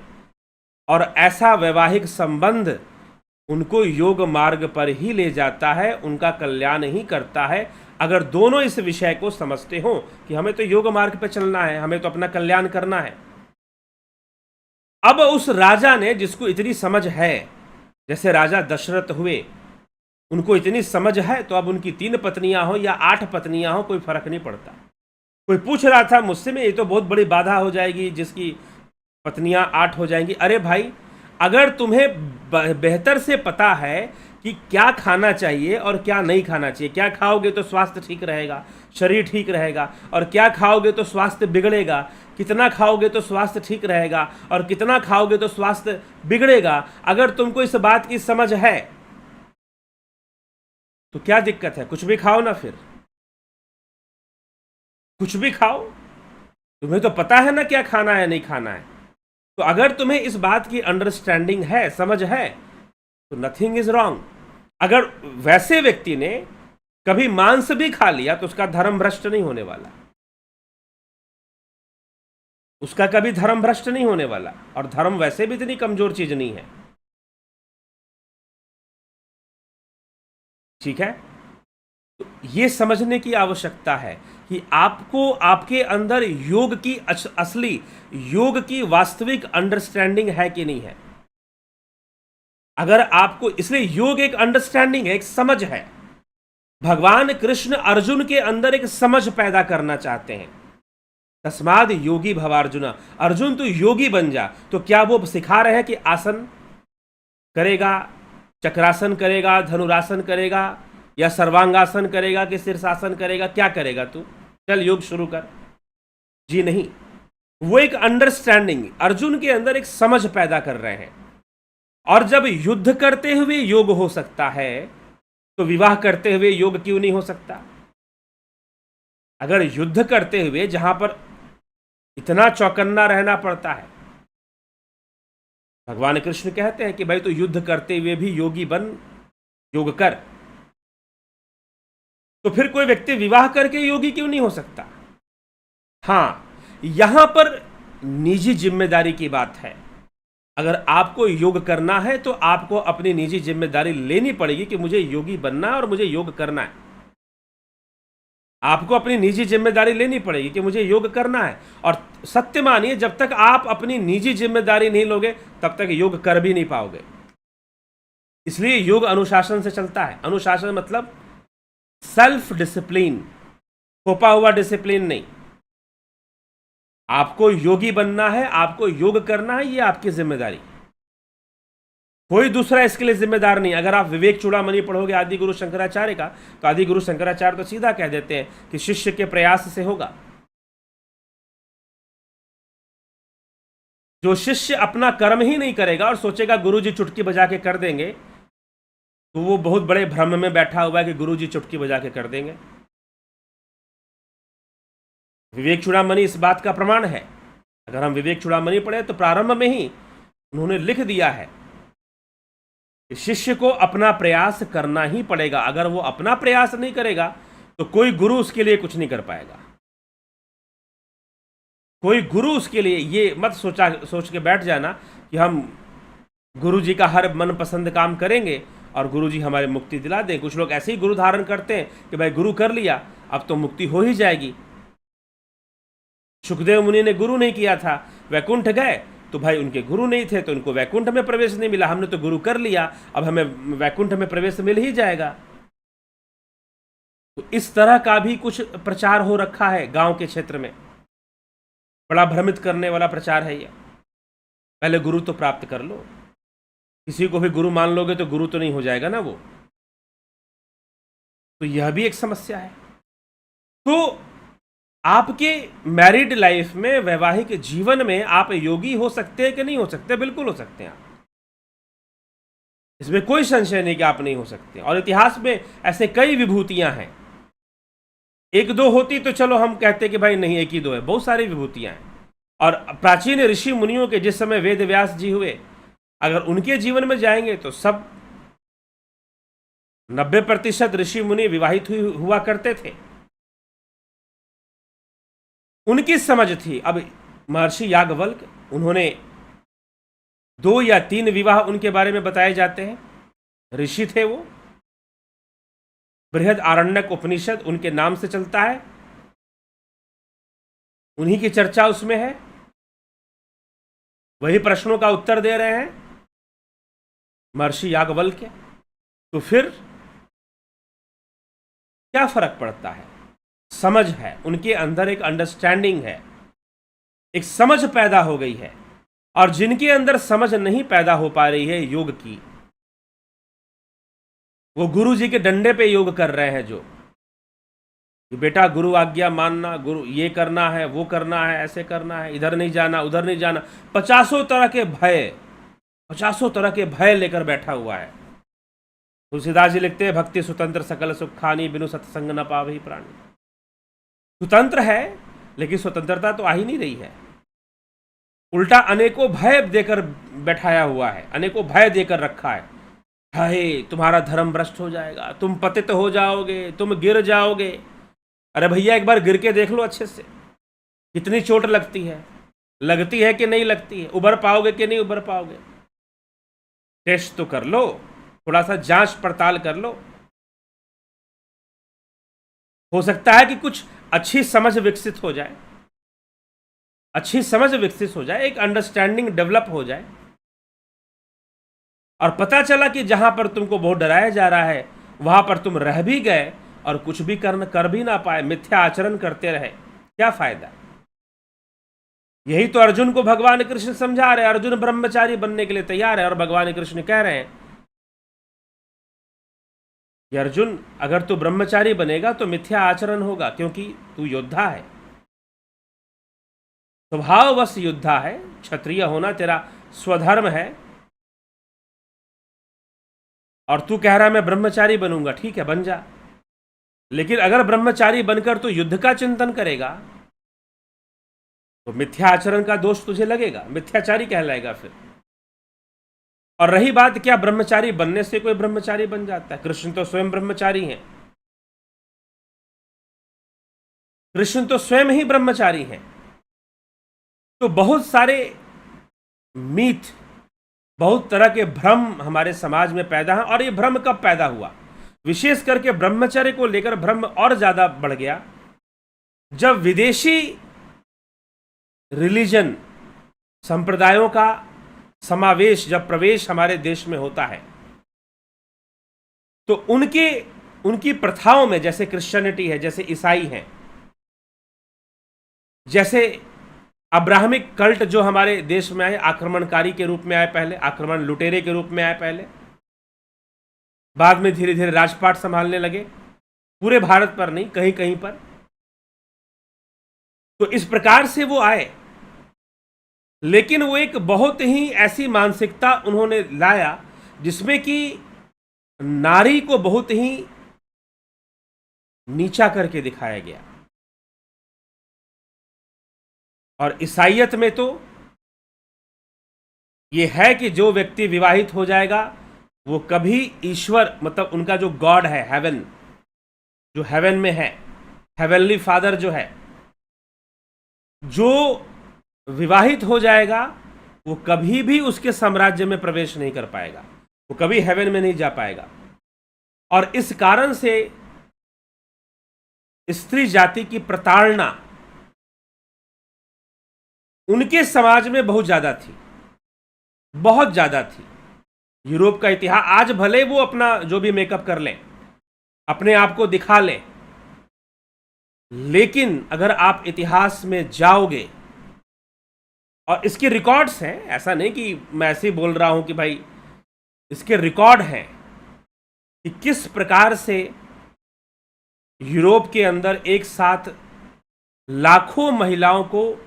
और ऐसा वैवाहिक संबंध उनको योग मार्ग पर ही ले जाता है, उनका कल्याण ही करता है। अगर दोनों इस विषय को समझते हो कि हमें तो योग मार्ग पर चलना है, हमें तो अपना कल्याण करना है। अब उस राजा ने, जिसको इतनी समझ है, जैसे राजा दशरथ हुए, उनको इतनी समझ है, तो अब उनकी 3 पत्नियां हो या 8 पत्नियां हो, कोई फर्क नहीं पड़ता। कोई पूछ रहा था मुझसे में, ये तो बहुत बड़ी बाधा हो जाएगी जिसकी पत्नियां 8 हो जाएंगी। अरे भाई, अगर तुम्हें बेहतर से पता है कि क्या खाना चाहिए और क्या नहीं खाना चाहिए, क्या खाओगे तो स्वास्थ्य ठीक रहेगा, शरीर ठीक रहेगा, और क्या खाओगे तो स्वास्थ्य बिगड़ेगा, कितना खाओगे तो स्वास्थ्य ठीक रहेगा और कितना खाओगे तो स्वास्थ्य बिगड़ेगा, अगर तुमको इस बात की समझ है तो क्या दिक्कत है? कुछ भी खाओ ना, फिर कुछ भी खाओ, तुम्हें तो पता है ना क्या खाना है नहीं खाना है। तो अगर तुम्हें इस बात की अंडरस्टैंडिंग है, समझ है, तो नथिंग इज रॉन्ग। अगर वैसे व्यक्ति ने कभी मांस भी खा लिया तो उसका धर्म भ्रष्ट नहीं होने वाला, उसका कभी धर्म भ्रष्ट नहीं होने वाला। और धर्म वैसे भी इतनी कमजोर चीज नहीं है, ठीक है? तो ये समझने की आवश्यकता है कि आपको, आपके अंदर योग की असली, योग की वास्तविक अंडरस्टैंडिंग है कि नहीं है। अगर आपको, इसलिए योग एक अंडरस्टैंडिंग है, एक समझ है। भगवान कृष्ण अर्जुन के अंदर एक समझ पैदा करना चाहते हैं। तस्माद योगी भवार्जुन, अर्जुन तू योगी बन जा। तो क्या वो सिखा रहे हैं कि आसन करेगा, चक्रासन करेगा, धनुरासन करेगा, या सर्वांगासन करेगा कि शीर्षासन करेगा? क्या करेगा तू, चल योग शुरू कर? जी नहीं। वो एक अंडरस्टैंडिंग, अर्जुन के अंदर एक समझ पैदा कर रहे हैं। और जब युद्ध करते हुए योग हो सकता है, तो विवाह करते हुए योग क्यों नहीं हो सकता? अगर युद्ध करते हुए, जहां पर इतना चौकन्ना रहना पड़ता है, भगवान कृष्ण कहते हैं कि भाई तो युद्ध करते हुए भी योगी बन, योग कर, तो फिर कोई व्यक्ति विवाह करके योगी क्यों नहीं हो सकता? हां, यहां पर निजी जिम्मेदारी की बात है। अगर आपको योग करना है तो आपको अपनी निजी जिम्मेदारी लेनी पड़ेगी कि मुझे योगी बनना है और मुझे योग करना है। आपको अपनी निजी जिम्मेदारी लेनी पड़ेगी कि मुझे योग करना है। और सत्य मानिए, जब तक आप अपनी निजी जिम्मेदारी नहीं लोगे तब तक योग कर भी नहीं पाओगे। इसलिए योग अनुशासन से चलता है। अनुशासन मतलब सेल्फ डिसिप्लिन, थोपा हुआ डिसिप्लिन नहीं। आपको योगी बनना है, आपको योग करना है, ये आपकी जिम्मेदारी, कोई दूसरा इसके लिए जिम्मेदार नहीं। अगर आप विवेक चूड़ामणि पढ़ोगे आदि गुरु शंकराचार्य का, तो आदि गुरु शंकराचार्य तो सीधा कह देते हैं कि शिष्य के प्रयास से होगा। जो शिष्य अपना कर्म ही नहीं करेगा और सोचेगा गुरु जी चुटकी बजा के कर देंगे, तो वो बहुत बड़े भ्रम में बैठा हुआ है कि गुरु जी चुटकी बजा के कर देंगे। विवेक चूड़ामणि इस बात का प्रमाण है। अगर हम विवेक चूड़ामणि पढ़े तो प्रारंभ में ही उन्होंने लिख दिया है कि शिष्य को अपना प्रयास करना ही पड़ेगा। अगर वो अपना प्रयास नहीं करेगा तो कोई गुरु उसके लिए कुछ नहीं कर पाएगा। कोई गुरु उसके लिए, ये मत सोच के बैठ जाना कि हम गुरु जी का हर मनपसंद काम करेंगे और गुरु जी हमारे मुक्ति दिला दें। कुछ लोग ऐसे ही गुरु धारण करते हैं कि भाई गुरु कर लिया, अब तो मुक्ति हो ही जाएगी। सुखदेव मुनि ने गुरु नहीं किया था, वैकुंठ गए, तो भाई उनके गुरु नहीं थे तो उनको वैकुंठ में प्रवेश नहीं मिला। हमने तो गुरु कर लिया, अब हमें वैकुंठ में प्रवेश मिल ही जाएगा। तो इस तरह का भी कुछ प्रचार हो रखा है गांव के क्षेत्र में। बड़ा भ्रमित करने वाला प्रचार है ये। पहले गुरु तो प्राप्त कर लो। किसी को भी गुरु मान लोगे तो गुरु तो नहीं हो जाएगा ना वो। तो यह भी एक समस्या है। तो आपके मैरिड लाइफ में, वैवाहिक जीवन में आप योगी हो सकते हैं कि नहीं हो सकते? बिल्कुल हो सकते हैं आप। इसमें कोई संशय नहीं कि आप नहीं हो सकते। और इतिहास में ऐसे कई विभूतियां हैं। एक दो होती तो चलो हम कहते कि भाई नहीं, एक ही दो है, बहुत सारी विभूतियां हैं। और प्राचीन ऋषि मुनियों के, जिस समय वेद व्यास जी हुए, अगर उनके जीवन में जाएंगे तो सब 90% ऋषि मुनि विवाहित हुआ करते थे। उनकी समझ थी। अब महर्षि याज्ञवल्क्य, उन्होंने 2 या 3 विवाह उनके बारे में बताए जाते हैं। ऋषि थे वो। बृहद आरण्यक उपनिषद उनके नाम से चलता है, उन्हीं की चर्चा उसमें है। वही प्रश्नों का उत्तर दे रहे हैं महर्षि याज्ञवल्क्य। तो फिर क्या फर्क पड़ता है? समझ है, उनके अंदर एक अंडरस्टैंडिंग है, एक समझ पैदा हो गई है। और जिनके अंदर समझ नहीं पैदा हो पा रही है योग की, वो गुरु जी के डंडे पे योग कर रहे हैं, जो कि बेटा गुरु आज्ञा मानना, गुरु ये करना है, वो करना है, ऐसे करना है, इधर नहीं जाना, उधर नहीं जाना, पचासों तरह के भय लेकर बैठा हुआ है। तुलसीदास जी लिखते हैं, भक्ति स्वतंत्र सकल सुख खानी, बिनु सत्संग न पावहि प्राणी। स्वतंत्र है लेकिन स्वतंत्रता तो आ ही नहीं रही है, उल्टा अनेकों भय देकर बैठाया हुआ है, अनेकों भय देकर रखा है। हाय तुम्हारा धर्म भ्रष्ट हो जाएगा, तुम पतित हो जाओगे, तुम गिर जाओगे। अरे भैया एक बार गिर के देख लो अच्छे से, कितनी चोट लगती है कि नहीं लगती है, उबर पाओगे कि नहीं उबर पाओगे। टेस्ट तो कर लो, थोड़ा सा जांच पड़ताल कर लो। हो सकता है कि कुछ अच्छी समझ विकसित हो जाए, एक अंडरस्टैंडिंग डेवलप हो जाए, और पता चला कि जहां पर तुमको बहुत डराया जा रहा है वहां पर तुम रह भी गए और कुछ भी कर भी ना पाए, मिथ्या आचरण करते रहे, क्या फायदा। यही तो अर्जुन को भगवान कृष्ण समझा रहे हैं। अर्जुन ब्रह्मचारी बनने के लिए तैयार है और भगवान कृष्ण कह रहे हैं कि अर्जुन अगर तू ब्रह्मचारी बनेगा तो मिथ्या आचरण होगा, क्योंकि तू योद्धा है, स्वभाववश योद्धा है, क्षत्रिय होना तेरा स्वधर्म है। और तू कह रहा है मैं ब्रह्मचारी बनूंगा, ठीक है बन जा, लेकिन अगर ब्रह्मचारी बनकर तू युद्ध का चिंतन करेगा तो मिथ्या आचरण का दोष तुझे लगेगा, मिथ्याचारी कहलाएगा फिर। और रही बात क्या ब्रह्मचारी बनने से कोई ब्रह्मचारी बन जाता है? कृष्ण तो स्वयं ब्रह्मचारी हैं, कृष्ण तो स्वयं ही ब्रह्मचारी हैं। तो बहुत सारे मीथ, बहुत तरह के भ्रम हमारे समाज में पैदा हैं। और ये भ्रम कब पैदा हुआ? विशेष करके ब्रह्मचर्य को लेकर भ्रम और ज्यादा बढ़ गया जब विदेशी रिलीजन संप्रदायों का समावेश, जब प्रवेश हमारे देश में होता है, तो उनकी प्रथाओं में, जैसे क्रिश्चियनिटी है, जैसे ईसाई हैं, जैसे अब्राहमिक कल्ट जो हमारे देश में आए, आक्रमणकारी के रूप में आए पहले, आक्रमण लुटेरे के रूप में आए पहले, बाद में धीरे धीरे राजपाट संभालने लगे, पूरे भारत पर नहीं, कहीं कहीं पर। तो इस प्रकार से वो आए, लेकिन वो एक बहुत ही ऐसी मानसिकता उन्होंने लाया जिसमें कि नारी को बहुत ही नीचा करके दिखाया गया। और ईसाइयत में तो ये है कि जो व्यक्ति विवाहित हो जाएगा वो कभी ईश्वर, मतलब उनका जो गॉड है, हेवन, जो हेवन में है, हेवनली फादर जो है, जो विवाहित हो जाएगा वो कभी भी उसके साम्राज्य में प्रवेश नहीं कर पाएगा, वो कभी हेवन में नहीं जा पाएगा। और इस कारण से स्त्री जाति की प्रताड़ना उनके समाज में बहुत ज्यादा थी, बहुत ज्यादा थी। यूरोप का इतिहास, आज भले वो अपना जो भी मेकअप कर लें, अपने आप को दिखा लें, लेकिन अगर आप इतिहास में जाओगे, और इसके रिकॉर्ड्स हैं, ऐसा नहीं कि मैं ऐसे ही बोल रहा हूं कि भाई, इसके रिकॉर्ड हैं कि किस प्रकार से यूरोप के अंदर एक साथ लाखों महिलाओं को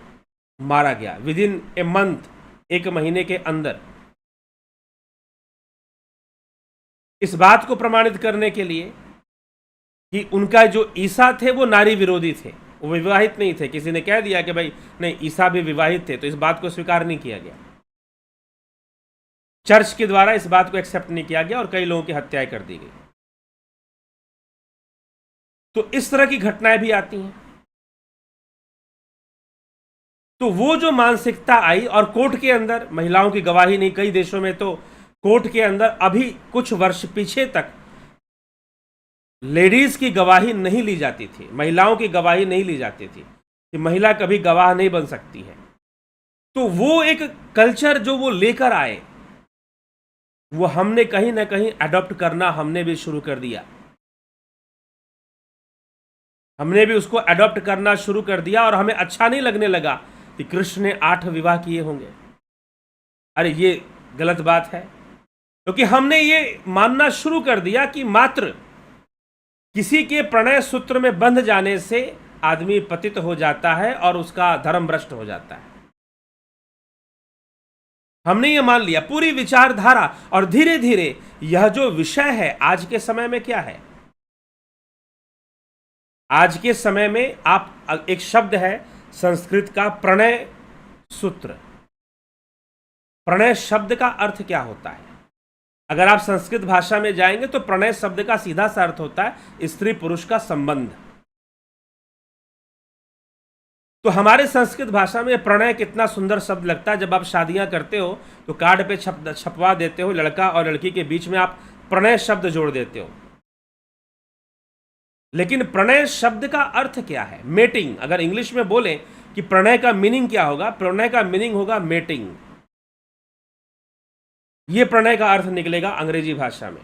मारा गया विद इन ए मंथ, एक महीने के अंदर। इस बात को प्रमाणित करने के लिए कि उनका जो ईसा थे वो नारी विरोधी थे, वो विवाहित नहीं थे। किसी ने कह दिया कि भाई नहीं, ईसा भी विवाहित थे, तो इस बात को स्वीकार नहीं किया गया, चर्च के द्वारा इस बात को एक्सेप्ट नहीं किया गया और कई लोगों की हत्याएं कर दी गई। तो इस तरह की घटनाएं भी आती हैं। तो वो जो मानसिकता आई, और कोर्ट के अंदर महिलाओं की गवाही नहीं, कई देशों में तो कोर्ट के अंदर अभी कुछ वर्ष पीछे तक लेडीज की गवाही नहीं ली जाती थी, महिलाओं की गवाही नहीं ली जाती थी, कि महिला कभी गवाह नहीं बन सकती है। तो वो एक कल्चर जो वो लेकर आए, वो हमने कहीं ना कहीं अडॉप्ट करना हमने भी शुरू कर दिया। हमने भी उसको अडॉप्ट करना शुरू कर दिया और हमें अच्छा नहीं लगने लगा कि कृष्ण ने 8 विवाह किए होंगे। अरे ये गलत बात है, क्योंकि हमने ये मानना शुरू कर दिया कि मात्र किसी के प्रणय सूत्र में बंध जाने से आदमी पतित हो जाता है और उसका धर्म भ्रष्ट हो जाता है। हमने ये मान लिया पूरी विचारधारा, और धीरे धीरे यह जो विषय है आज के समय में क्या है, आज के समय में आप एक शब्द है संस्कृत का प्रणय सूत्र। प्रणय शब्द का अर्थ क्या होता है? अगर आप संस्कृत भाषा में जाएंगे तो प्रणय शब्द का सीधा सा अर्थ होता है स्त्री पुरुष का संबंध। तो हमारे संस्कृत भाषा में प्रणय कितना सुंदर शब्द लगता है। जब आप शादियां करते हो तो कार्ड पे छपवा देते हो, लड़का और लड़की के बीच में आप प्रणय शब्द जोड़ देते हो। लेकिन प्रणय शब्द का अर्थ क्या है? मेटिंग। अगर इंग्लिश में बोले कि प्रणय का मीनिंग क्या होगा, प्रणय का मीनिंग होगा मेटिंग। यह प्रणय का अर्थ निकलेगा अंग्रेजी भाषा में।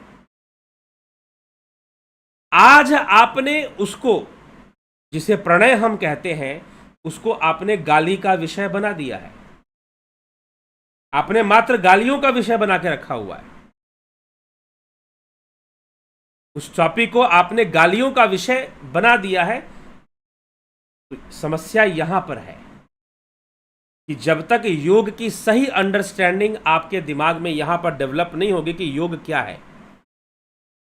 आज आपने उसको, जिसे प्रणय हम कहते हैं, उसको आपने गाली का विषय बना दिया है। आपने मात्र गालियों का विषय बना के रखा हुआ है। उस टॉपिक को आपने गालियों का विषय बना दिया है। समस्या यहां पर है कि जब तक योग की सही अंडरस्टैंडिंग आपके दिमाग में यहां पर डेवलप नहीं होगी कि योग क्या है,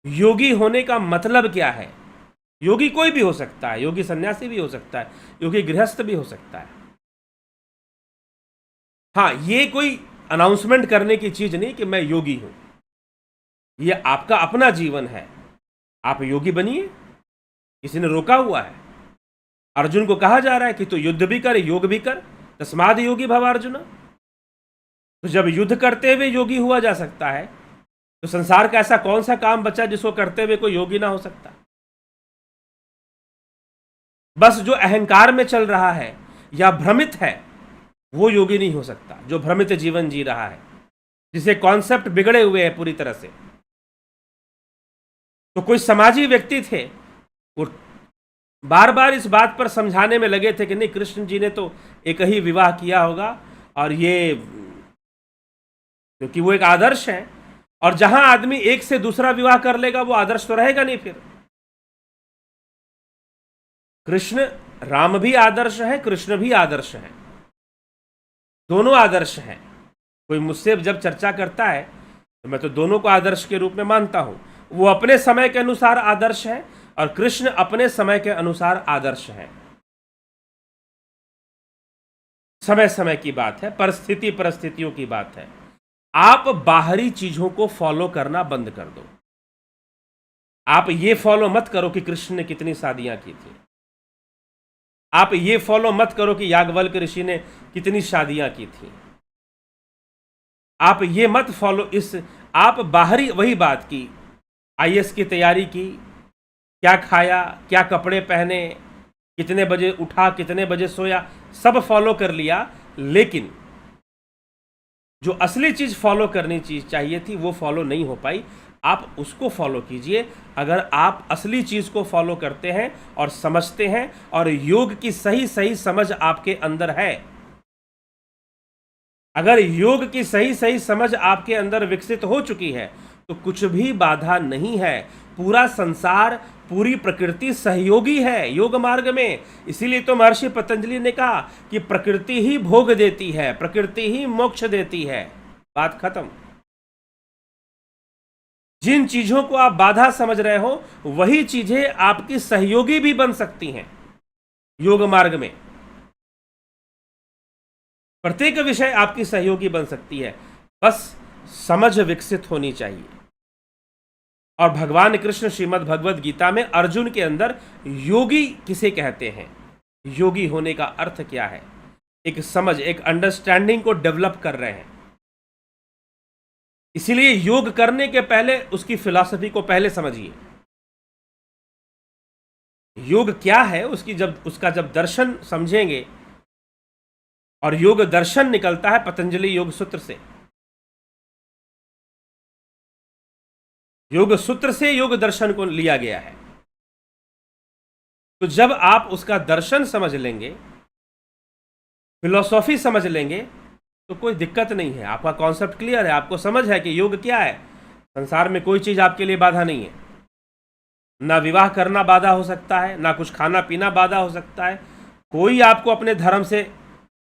योगी होने का मतलब क्या है। योगी कोई भी हो सकता है, योगी सन्यासी भी हो सकता है, योगी गृहस्थ भी हो सकता है। हाँ, ये कोई अनाउंसमेंट करने की चीज नहीं कि मैं योगी हूं। ये आपका अपना जीवन है, आप योगी बनिए। किसी ने रोका हुआ है? अर्जुन को कहा जा रहा है कि तू युद्ध भी कर, योग भी कर, तस्माद योगी भव अर्जुन। तो जब युद्ध करते हुए योगी हुआ जा सकता है तो संसार का ऐसा कौन सा काम बचा जिसको करते हुए कोई योगी ना हो सकता? बस जो अहंकार में चल रहा है या भ्रमित है वो योगी नहीं हो सकता। जो भ्रमित जीवन जी रहा है, जिसे कॉन्सेप्ट बिगड़े हुए हैं पूरी तरह से। तो कोई समाजी व्यक्ति थे, वो बार बार इस बात पर समझाने में लगे थे कि नहीं, कृष्ण जी ने तो एक ही विवाह किया होगा, और ये क्योंकि वो एक आदर्श है, और जहां आदमी एक से दूसरा विवाह कर लेगा वो आदर्श तो रहेगा नहीं। फिर कृष्ण, राम भी आदर्श है, कृष्ण भी आदर्श है, दोनों आदर्श हैं। कोई मुझसे जब चर्चा करता है तो मैं तो दोनों को आदर्श के रूप में मानता हूं। वो अपने समय के अनुसार आदर्श है और कृष्ण अपने समय के अनुसार आदर्श है। समय समय की बात है, परिस्थिति परिस्थितियों की बात है। आप बाहरी चीजों को फॉलो करना बंद कर दो। आप ये फॉलो मत करो कि कृष्ण ने कितनी शादियां की थी। आप ये फॉलो मत करो कि याज्ञवल्क्य ऋषि ने कितनी शादियां की थी। आप ये मत फॉलो आप बाहरी वही बात की, आईएएस की तैयारी की, क्या खाया, क्या कपड़े पहने, कितने बजे उठा, कितने बजे सोया, सब फॉलो कर लिया। लेकिन जो असली चीज फॉलो करनी चाहिए थी वो फॉलो नहीं हो पाई। आप उसको फॉलो कीजिए। अगर आप असली चीज को फॉलो करते हैं और समझते हैं और योग की सही सही समझ आपके अंदर है, अगर योग की सही सही समझ आपके अंदर विकसित हो चुकी है तो कुछ भी बाधा नहीं है। पूरा संसार, पूरी प्रकृति सहयोगी है योग मार्ग में। इसीलिए तो महर्षि पतंजलि ने कहा कि प्रकृति ही भोग देती है, प्रकृति ही मोक्ष देती है। बात खत्म। जिन चीजों को आप बाधा समझ रहे हो वही चीजें आपकी सहयोगी भी बन सकती हैं योग मार्ग में। प्रत्येक विषय आपकी सहयोगी बन सकती है, बस समझ विकसित होनी चाहिए। और भगवान कृष्ण श्रीमद् भगवद गीता में अर्जुन के अंदर योगी किसे कहते हैं, योगी होने का अर्थ क्या है, एक समझ, एक अंडरस्टैंडिंग को डेवलप कर रहे हैं। इसीलिए योग करने के पहले उसकी फिलॉसफी को पहले समझिए। योग क्या है उसका जब दर्शन समझेंगे, और योग दर्शन निकलता है पतंजलि योग सूत्र से। योग सूत्र से योग दर्शन को लिया गया है। तो जब आप उसका दर्शन समझ लेंगे, फिलॉसफी समझ लेंगे, तो कोई दिक्कत नहीं है। आपका कॉन्सेप्ट क्लियर है, आपको समझ है कि योग क्या है। संसार में कोई चीज़ आपके लिए बाधा नहीं है। ना विवाह करना बाधा हो सकता है, ना कुछ खाना पीना बाधा हो सकता है। कोई आपको अपने धर्म से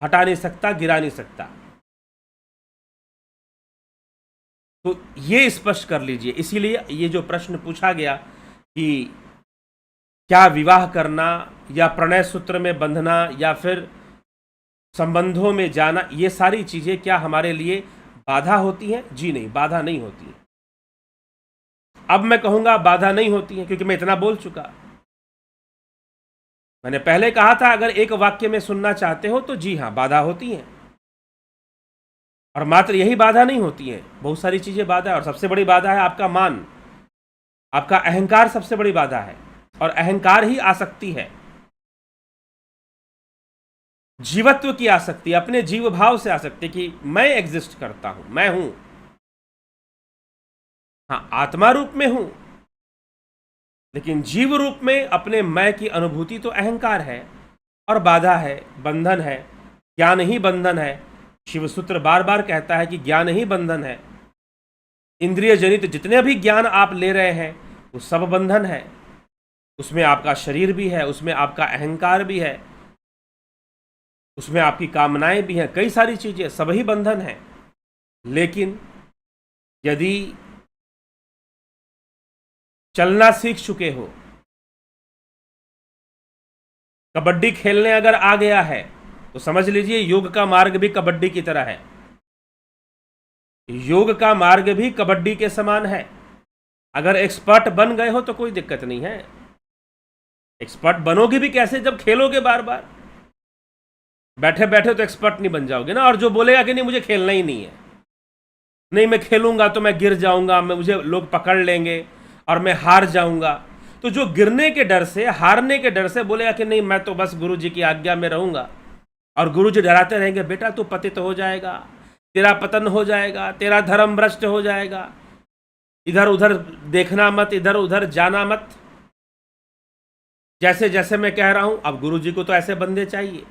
हटा नहीं सकता, गिरा नहीं सकता। तो ये स्पष्ट कर लीजिए। इसीलिए ये जो प्रश्न पूछा गया कि क्या विवाह करना या प्रणय सूत्र में बंधना या फिर संबंधों में जाना, ये सारी चीजें क्या हमारे लिए बाधा होती हैं? जी नहीं, बाधा नहीं होती है। अब मैं कहूंगा बाधा नहीं होती है, क्योंकि मैं इतना बोल चुका। मैंने पहले कहा था अगर एक वाक्य में सुनना चाहते हो तो जी हां, बाधा होती है। और मात्र यही बाधा नहीं होती है, बहुत सारी चीजें बाधा है। और सबसे बड़ी बाधा है आपका मान, आपका अहंकार सबसे बड़ी बाधा है। और अहंकार ही आसक्ति है, जीवत्व की आसक्ति, अपने जीव भाव से आसक्ति कि मैं एग्जिस्ट करता हूं, मैं हूं। हां, आत्मा रूप में हूं, लेकिन जीव रूप में अपने मैं की अनुभूति तो अहंकार है और बाधा है, बंधन है। ज्ञान ही बंधन है। शिवसूत्र बार बार कहता है कि ज्ञान ही बंधन है। इंद्रिय जनित जितने भी ज्ञान आप ले रहे हैं वो सब बंधन है। उसमें आपका शरीर भी है, उसमें आपका अहंकार भी है, उसमें आपकी कामनाएं भी हैं, कई सारी चीजें, सभी बंधन हैं। लेकिन यदि चलना सीख चुके हो, कबड्डी खेलने अगर आ गया है, तो समझ लीजिए योग का मार्ग भी कबड्डी की तरह है। योग का मार्ग भी कबड्डी के समान है। अगर एक्सपर्ट बन गए हो तो कोई दिक्कत नहीं है। एक्सपर्ट बनोगे भी कैसे जब खेलोगे बार बार। बैठे बैठे तो एक्सपर्ट नहीं बन जाओगे ना। और जो बोलेगा कि नहीं मुझे खेलना ही नहीं है, नहीं मैं खेलूंगा तो मैं गिर जाऊंगा, मुझे लोग पकड़ लेंगे और मैं हार जाऊंगा, तो जो गिरने के डर से, हारने के डर से बोलेगा कि नहीं मैं तो बस गुरु जी की आज्ञा में रहूंगा, और गुरु जी डराते रहेंगे बेटा तू पतित हो जाएगा, तेरा पतन हो जाएगा, तेरा धर्म भ्रष्ट हो जाएगा, इधर उधर देखना मत, इधर उधर जाना मत। जैसे जैसे मैं कह रहा हूं, अब गुरु जी को तो ऐसे बंदे चाहिए।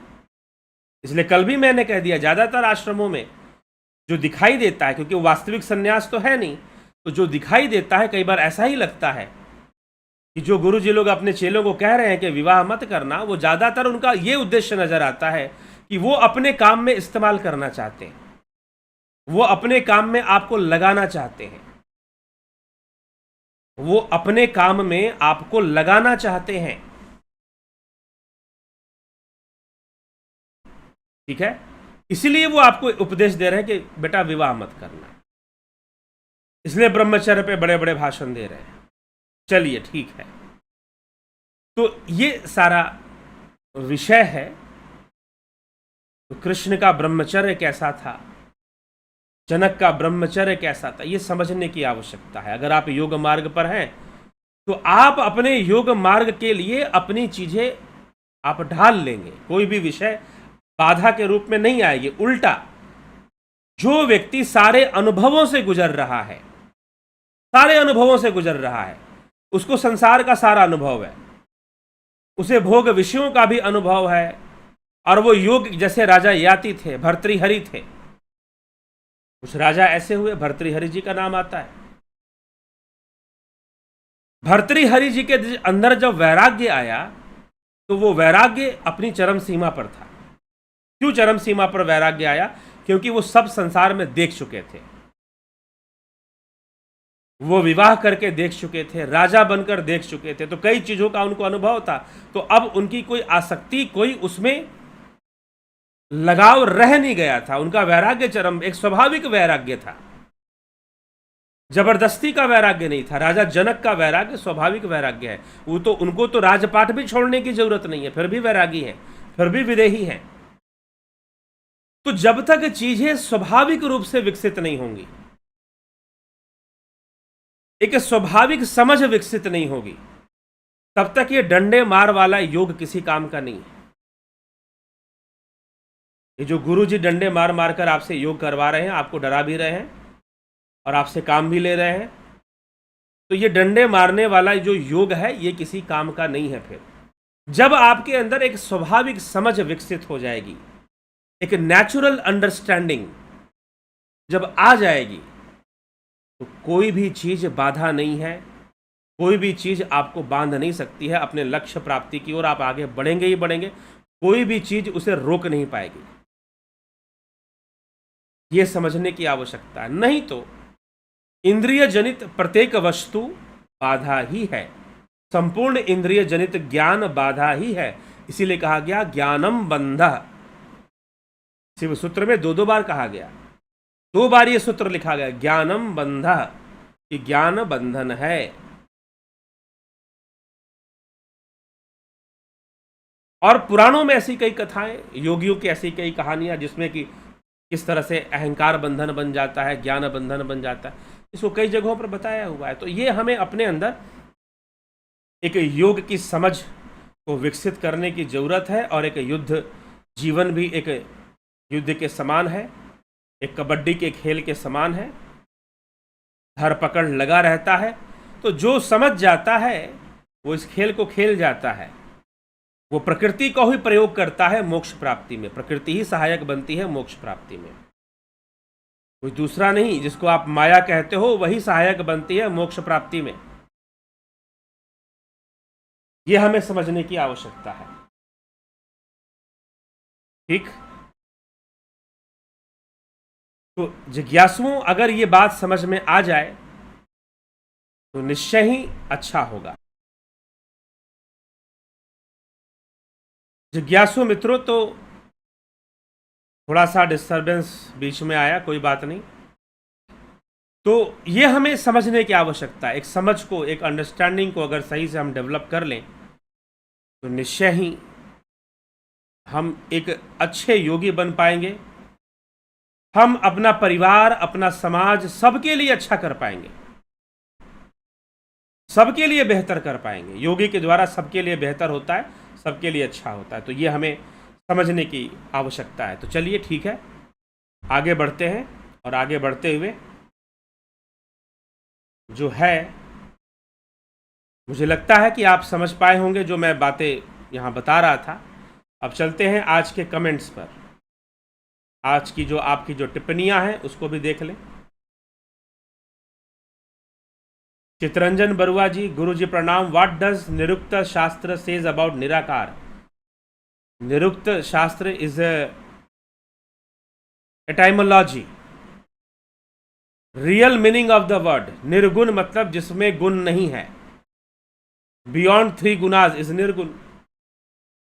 इसलिए कल भी मैंने कह दिया, ज्यादातर आश्रमों में जो दिखाई देता है, क्योंकि वास्तविक सन्यास तो है नहीं, तो जो दिखाई देता है कई बार ऐसा ही लगता है कि जो गुरु जी लोग अपने चेलों को कह रहे हैं कि विवाह मत करना, वो ज्यादातर उनका ये उद्देश्य नजर आता है कि वो अपने काम में इस्तेमाल करना चाहते हैं, वो अपने काम में आपको लगाना चाहते हैं, वो अपने काम में आपको लगाना चाहते हैं। ठीक है, इसलिए वो आपको उपदेश दे रहे हैं कि बेटा विवाह मत करना, इसलिए ब्रह्मचर्य पे बड़े बड़े भाषण दे रहे हैं। चलिए ठीक है, तो ये सारा विषय है। तो कृष्ण का ब्रह्मचर्य कैसा था, जनक का ब्रह्मचर्य कैसा था, ये समझने की आवश्यकता है। अगर आप योग मार्ग पर हैं तो आप अपने योग मार्ग के लिए अपनी चीजें आप ढाल लेंगे। कोई भी विषय बाधा के रूप में नहीं आएगी। उल्टा, जो व्यक्ति सारे अनुभवों से गुजर रहा है, सारे अनुभवों से गुजर रहा है, उसको संसार का सारा अनुभव है, उसे भोग विषयों का भी अनुभव है, और वो योग, जैसे राजा याति थे, भर्तृहरि थे, कुछ राजा ऐसे हुए, भर्तृहरि जी का नाम आता है। भर्तृहरि जी के अंदर जब वैराग्य आया तो वो वैराग्य अपनी चरम सीमा पर था। क्यों चरम सीमा पर वैराग्य आया? क्योंकि वो सब संसार में देख चुके थे, वो विवाह करके देख चुके थे, राजा बनकर देख चुके थे, तो कई चीजों का उनको अनुभव था। तो अब उनकी कोई आसक्ति, कोई उसमें लगाव रह नहीं गया था। उनका वैराग्य चरम, एक स्वाभाविक वैराग्य था, जबरदस्ती का वैराग्य नहीं था। राजा जनक का वैराग्य स्वाभाविक वैराग्य है। वो तो, उनको तो राजपाट भी छोड़ने की जरूरत नहीं है, फिर भी वैरागी है, फिर भी विदेही है। तो जब तक चीजें स्वाभाविक रूप से विकसित नहीं होंगी, एक स्वाभाविक समझ विकसित नहीं होगी, तब तक ये डंडे मार वाला योग किसी काम का नहीं है। ये जो गुरु जी डंडे मार मार कर आपसे योग करवा रहे हैं, आपको डरा भी रहे हैं और आपसे काम भी ले रहे हैं, तो ये डंडे मारने वाला जो योग है ये किसी काम का नहीं है। फिर जब आपके अंदर एक स्वाभाविक समझ विकसित हो जाएगी, एक नेचुरल अंडरस्टैंडिंग जब आ जाएगी, तो कोई भी चीज बाधा नहीं है, कोई भी चीज आपको बांध नहीं सकती है। अपने लक्ष्य प्राप्ति की ओर आप आगे बढ़ेंगे ही बढ़ेंगे, कोई भी चीज उसे रोक नहीं पाएगी। यह समझने की आवश्यकता है, नहीं तो इंद्रिय जनित प्रत्येक वस्तु बाधा ही है। संपूर्ण इंद्रिय जनित ज्ञान बाधा ही है। इसीलिए कहा गया ज्ञानम बंधः। शिव सूत्र में दो बार कहा गया, 2 बार यह सूत्र लिखा गया, ज्ञानम बंधः, कि ज्ञान बंधन है। और पुराणों में ऐसी कई कथाएं, योगियों की ऐसी कई कहानियां जिसमें कि किस तरह से अहंकार बंधन बन जाता है, ज्ञान बंधन बन जाता है, इसको कई जगहों पर बताया हुआ है। तो ये हमें अपने अंदर एक योग की समझ को विकसित करने की जरूरत है। और एक युद्ध जीवन भी एक युद्ध के समान है, एक कबड्डी के खेल के समान है, धरपकड़ लगा रहता है। तो जो समझ जाता है वो इस खेल को खेल जाता है, वो प्रकृति को ही प्रयोग करता है मोक्ष प्राप्ति में। प्रकृति ही सहायक बनती है मोक्ष प्राप्ति में, कोई दूसरा नहीं। जिसको आप माया कहते हो वही सहायक बनती है मोक्ष प्राप्ति में। यह हमें समझने की आवश्यकता है। ठीक, तो जिज्ञासुओं अगर ये बात समझ में आ जाए तो निश्चय ही अच्छा होगा। जिज्ञासु मित्रों, तो थोड़ा सा डिस्टरबेंस बीच में आया, कोई बात नहीं। तो ये हमें समझने की आवश्यकता है। एक समझ को, एक अंडरस्टैंडिंग को अगर सही से हम डेवलप कर लें तो निश्चय ही हम एक अच्छे योगी बन पाएंगे। हम अपना परिवार, अपना समाज, सबके लिए अच्छा कर पाएंगे, सबके लिए बेहतर कर पाएंगे। योगी के द्वारा सबके लिए बेहतर होता है, सबके लिए अच्छा होता है। तो ये हमें समझने की आवश्यकता है। तो चलिए ठीक है, आगे बढ़ते हैं। और आगे बढ़ते हुए जो है, मुझे लगता है कि आप समझ पाए होंगे जो मैं बातें यहाँ बता रहा था। अब चलते हैं आज के कमेंट्स पर। आज की जो आपकी जो टिप्पणियाँ हैं उसको भी देख लें। चितरंजन बरुआ जी, गुरु जी प्रणाम। व्हाट डज निरुक्त शास्त्र सेज अबाउट निराकार? निरुक्त शास्त्र is etymology, real meaning of the word. निर्गुण मतलब जिसमें गुण नहीं है। बियॉन्ड 3 गुणाज इज निर्गुण।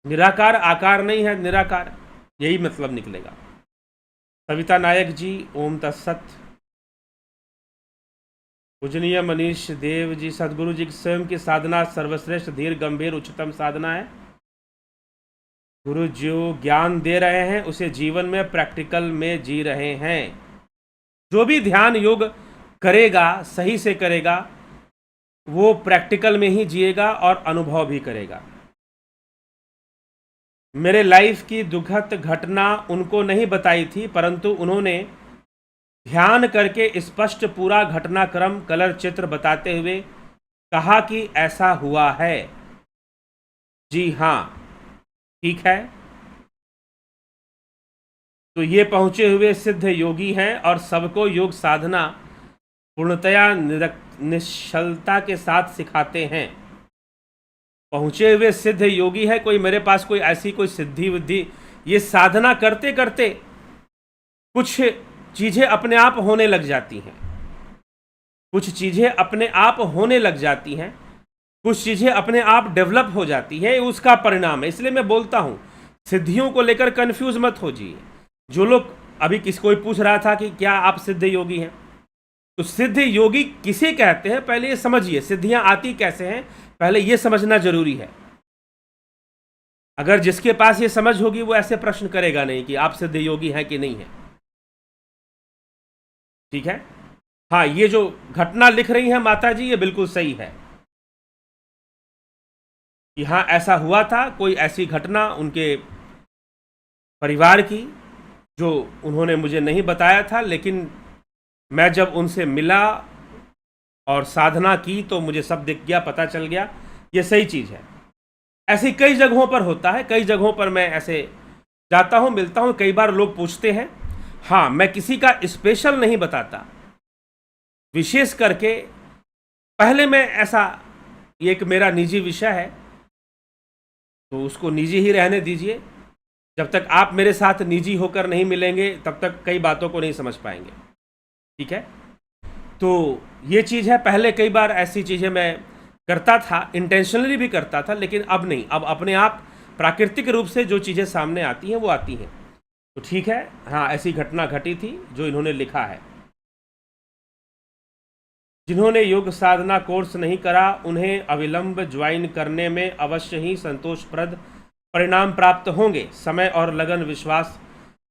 निराकार आकार नहीं है, निराकार, यही मतलब निकलेगा। सविता नायक जी, ओम तत्सत। पूजनीय मनीष देव जी, सदगुरु जी स्वयं की साधना सर्वश्रेष्ठ, धीर, गंभीर, उच्चतम साधना है। गुरु जो ज्ञान दे रहे हैं उसे जीवन में प्रैक्टिकल में जी रहे हैं। जो भी ध्यान योग करेगा, सही से करेगा, वो प्रैक्टिकल में ही जिएगा और अनुभव भी करेगा। मेरे लाइफ की दुखद घटना उनको नहीं बताई थी, परंतु उन्होंने ध्यान करके स्पष्ट पूरा घटनाक्रम कलर चित्र बताते हुए कहा कि ऐसा हुआ है। जी हाँ, ठीक है। तो ये पहुंचे हुए सिद्ध योगी हैं और सबको योग साधना पूर्णतया निश्चलता के साथ सिखाते हैं। पहुंचे हुए सिद्ध योगी है। कोई मेरे पास कोई ऐसी कोई सिद्धि विद्धि, ये साधना करते करते कुछ चीज़ें अपने आप होने लग जाती हैं, कुछ चीज़ें अपने आप होने लग जाती हैं, कुछ चीज़ें अपने आप डेवलप हो जाती है, उसका परिणाम है। इसलिए मैं बोलता हूँ, सिद्धियों को लेकर कंफ्यूज मत होजिए। जो लोग अभी कोई पूछ रहा था कि क्या आप सिद्ध योगी हैं, तो सिद्ध योगी किसे कहते हैं पहले ये समझिए। सिद्धियां आती कैसे हैं पहले ये समझना जरूरी है। अगर जिसके पास ये समझ होगी वो ऐसे प्रश्न करेगा नहीं कि आप सिद्ध योगी हैं कि नहीं है। ठीक है, हाँ, ये जो घटना लिख रही हैं माता जी, ये बिल्कुल सही है कि हाँ ऐसा हुआ था। कोई ऐसी घटना उनके परिवार की जो उन्होंने मुझे नहीं बताया था, लेकिन मैं जब उनसे मिला और साधना की तो मुझे सब दिख गया, पता चल गया। ये सही चीज़ है। ऐसी कई जगहों पर होता है, कई जगहों पर मैं ऐसे जाता हूँ, मिलता हूँ, कई बार लोग पूछते हैं। हाँ, मैं किसी का स्पेशल नहीं बताता, विशेष करके पहले मैं ऐसा, ये एक मेरा निजी विषय है तो उसको निजी ही रहने दीजिए। जब तक आप मेरे साथ निजी होकर नहीं मिलेंगे तब तक कई बातों को नहीं समझ पाएंगे, ठीक है। तो ये चीज़ है, पहले कई बार ऐसी चीज़ें मैं करता था, इंटेंशनली भी करता था, लेकिन अब नहीं। अब अपने आप प्राकृतिक रूप से जो चीज़ें सामने आती हैं वो आती हैं। तो ठीक है, हाँ, ऐसी घटना घटी थी जो इन्होंने लिखा है। जिन्होंने योग साधना कोर्स नहीं करा उन्हें अविलंब ज्वाइन करने में अवश्य ही संतोषप्रद परिणाम प्राप्त होंगे। समय और लगन विश्वास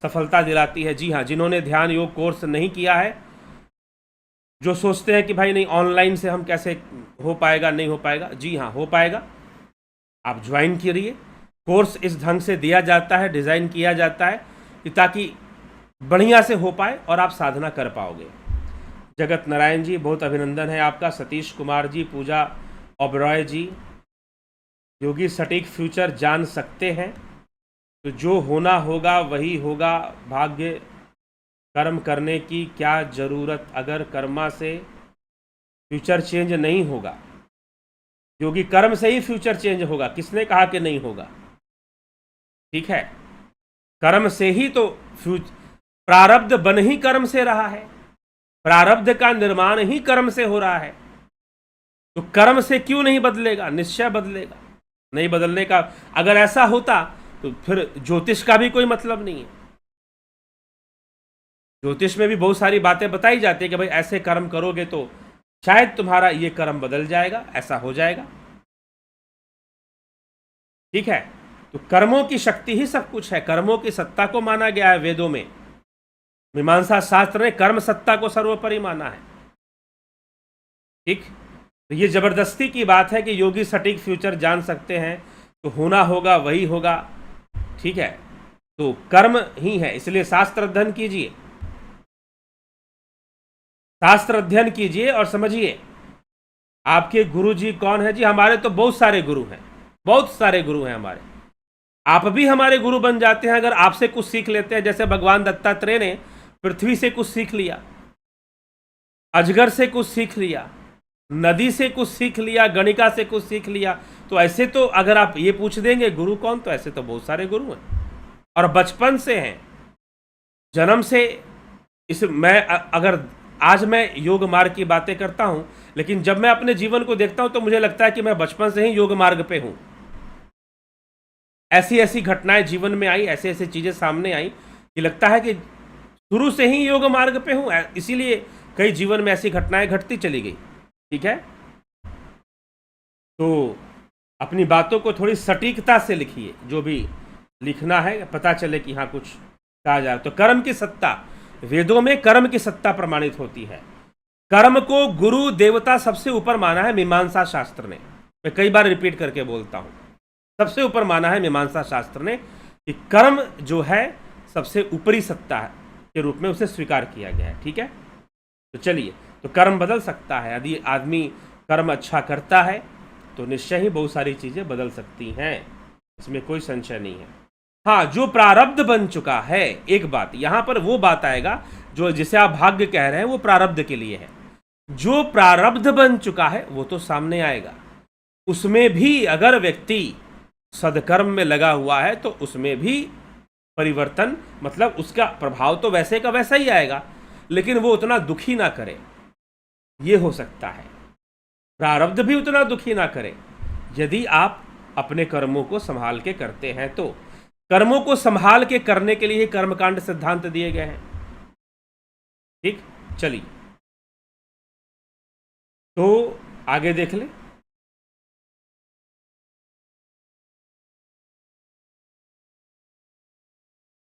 सफलता दिलाती है। जी हाँ, जिन्होंने ध्यान योग कोर्स नहीं किया है, जो सोचते हैं कि भाई नहीं ऑनलाइन से हम कैसे हो पाएगा, नहीं हो पाएगा, जी हाँ हो पाएगा। आप ज्वाइन करिए। कोर्स इस ढंग से दिया जाता है, डिज़ाइन किया जाता है कि ताकि बढ़िया से हो पाए और आप साधना कर पाओगे। जगत नारायण जी, बहुत अभिनंदन है आपका। सतीश कुमार जी, पूजा ओबरॉय जी, योगी सटीक फ्यूचर जान सकते हैं तो जो होना होगा वही होगा। भाग्य कर्म करने की क्या ज़रूरत, अगर कर्मा से फ्यूचर चेंज नहीं होगा। योगी कर्म से ही फ्यूचर चेंज होगा, किसने कहा कि नहीं होगा, ठीक है। कर्म से ही तो प्रारब्ध बन ही कर्म से रहा है, प्रारब्ध का निर्माण ही कर्म से हो रहा है। तो कर्म से क्यों नहीं बदलेगा, निश्चय बदलेगा। नहीं बदलने का अगर ऐसा होता तो फिर ज्योतिष का भी कोई मतलब नहीं है। ज्योतिष में भी बहुत सारी बातें बताई जाती है कि भाई ऐसे कर्म करोगे तो शायद तुम्हारा ये कर्म बदल जाएगा, ऐसा हो जाएगा, ठीक है। तो कर्मों की शक्ति ही सब कुछ है, कर्मों की सत्ता को माना गया है वेदों में। मीमांसा शास्त्र ने कर्म सत्ता को सर्वोपरि माना है, ठीक। तो ये जबरदस्ती की बात है कि योगी सटीक फ्यूचर जान सकते हैं तो होना होगा वही होगा, ठीक है। तो कर्म ही है, इसलिए शास्त्र अध्ययन कीजिए, शास्त्र अध्ययन कीजिए और समझिए आपके गुरु जी कौन है। जी हमारे तो बहुत सारे गुरु हैं, बहुत सारे गुरु हैं हमारे। आप भी हमारे गुरु बन जाते हैं अगर आपसे कुछ सीख लेते हैं। जैसे भगवान दत्तात्रेय ने पृथ्वी से कुछ सीख लिया, अजगर से कुछ सीख लिया, नदी से कुछ सीख लिया, गणिका से कुछ सीख लिया। तो ऐसे तो अगर आप ये पूछ देंगे गुरु कौन, तो ऐसे तो बहुत सारे गुरु हैं और बचपन से हैं, जन्म से। इस मैं अगर आज मैं योग मार्ग की बातें करता हूं, लेकिन जब मैं अपने जीवन को देखता हूं तो मुझे लगता है कि मैं बचपन से ही योग मार्ग पे हूं। ऐसी ऐसी घटनाएं जीवन में आई, ऐसे ऐसे चीजें सामने आई कि लगता है कि शुरू से ही योग मार्ग पे हूं। इसीलिए कई जीवन में ऐसी घटनाएं घटती चली गई, ठीक है। तो अपनी बातों को थोड़ी सटीकता से लिखिए, जो भी लिखना है पता चले कि हाँ कुछ कहा जा रहा। तो कर्म की सत्ता, वेदों में कर्म की सत्ता प्रमाणित होती है। कर्म को गुरु देवता सबसे ऊपर माना है मीमांसा शास्त्र ने। मैं कई बार रिपीट करके बोलता हूं, सबसे ऊपर माना है मीमांसा शास्त्र ने कि कर्म जो है सबसे ऊपरी सत्ता है के रूप में उसे स्वीकार किया गया है, ठीक है। तो चलिए, तो कर्म बदल सकता है। यदि आदमी कर्म अच्छा करता है तो निश्चय ही बहुत सारी चीजें बदल सकती हैं, इसमें कोई संशय नहीं है। हाँ, जो प्रारब्ध बन चुका है, एक बात यहां पर वो बात आएगा जो जिसे आप भाग्य कह रहे हैं वो प्रारब्ध के लिए है। जो प्रारब्ध बन चुका है वो तो सामने आएगा। उसमें भी अगर व्यक्ति सदकर्म में लगा हुआ है तो उसमें भी परिवर्तन, मतलब उसका प्रभाव तो वैसे का वैसा ही आएगा, लेकिन वो उतना दुखी ना करे, ये हो सकता है। प्रारब्ध भी उतना दुखी ना करे यदि आप अपने कर्मों को संभाल के करते हैं। तो कर्मों को संभाल के करने के लिए कर्मकांड सिद्धांत दिए गए हैं, ठीक। चलिए, तो आगे देख ले।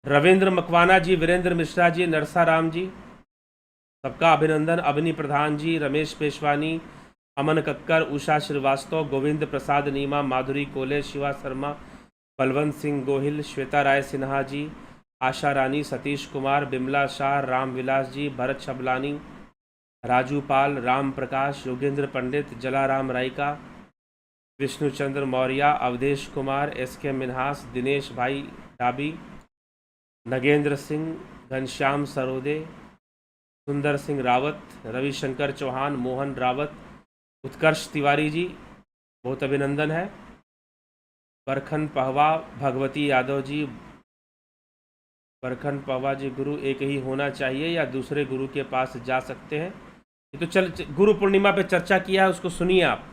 रविंद्र मकवाना जी, वीरेंद्र मिश्रा जी, नरसा राम जी, सबका अभिनंदन। अवनी प्रधान जी, रमेश पेशवानी, अमन कक्कर, उषा श्रीवास्तव, गोविंद प्रसाद नीमा, माधुरी कोले, शिवा शर्मा, बलवंत सिंह गोहिल, श्वेता राय सिन्हा जी, आशा रानी, सतीश कुमार, बिमला शाह, राम विलास जी, भरत छबलानी, राजू पाल, राम प्रकाश, योगेंद्र पंडित, जलाराम रायका, विष्णुचंद्र मौर्य, अवधेश कुमार, SK मिन्हास, दिनेश भाई डाबी, नगेंद्र सिंह, घनश्याम सरोदे, सुंदर सिंह रावत, रविशंकर चौहान, मोहन रावत, उत्कर्ष तिवारी जी, बहुत अभिनंदन है। बरखन पहवा, भगवती यादव जी, बरखन पहवा जी, गुरु एक ही होना चाहिए या दूसरे गुरु के पास जा सकते हैं? ये तो चल गुरु पूर्णिमा पे चर्चा किया है, उसको सुनिए आप।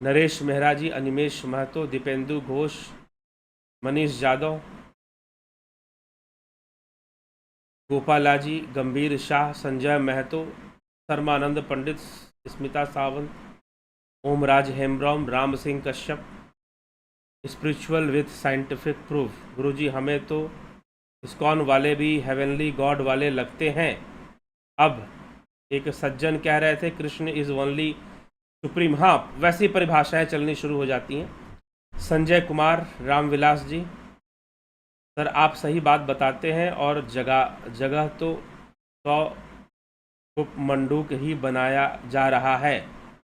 नरेश मेहरा जी, Animesh Mahato, Dipendu Ghosh, Manish Yadav, Gopala ji, Gambhir Shah, Sanjay Mahto, Sharmanand Pandit, Smita Sawant, Omraj Hembrom, Ram Singh Kashyap, spiritual with scientific proof. गुरुजी हमें तो इस्कॉन वाले भी हेवनली गॉड वाले लगते हैं। अब एक सज्जन कह रहे थे कृष्ण इज़ ओनली सुप्रीम, हाँ वैसी परिभाषाएं चलनी शुरू हो जाती हैं। संजय कुमार, रामविलास जी, सर आप सही बात बताते हैं और जगह जगह तो 100 कूप मंडूक ही बनाया जा रहा है।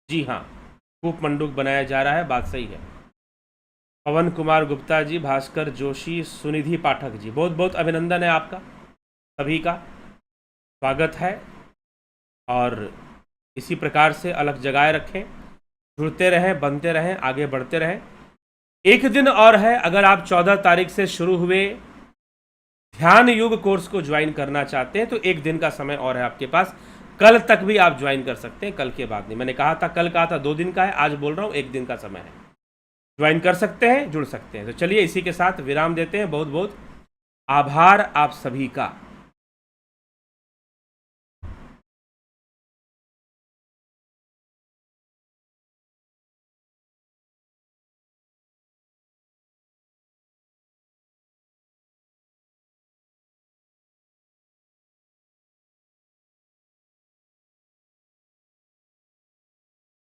जी हाँ, कूप मंडूक बनाया जा रहा है, बात सही है। पवन कुमार गुप्ता जी, भास्कर जोशी, सुनिधि पाठक जी, बहुत बहुत अभिनंदन है आपका, सभी का स्वागत है। और इसी प्रकार से अलग जगाए रखें, जुड़ते रहें, बनते रहें, आगे बढ़ते रहें। एक दिन और है, अगर आप 14 तारीख से शुरू हुए ध्यान युग कोर्स को ज्वाइन करना चाहते हैं तो एक दिन का समय और है आपके पास। कल तक भी आप ज्वाइन कर सकते हैं, कल के बाद नहीं। मैंने कहा था कल, कहा था 2 दिन का है, आज बोल रहा हूँ 1 दिन का समय है। ज्वाइन कर सकते हैं, जुड़ सकते हैं। तो चलिए इसी के साथ विराम देते हैं। बहुत बहुत आभार आप सभी का।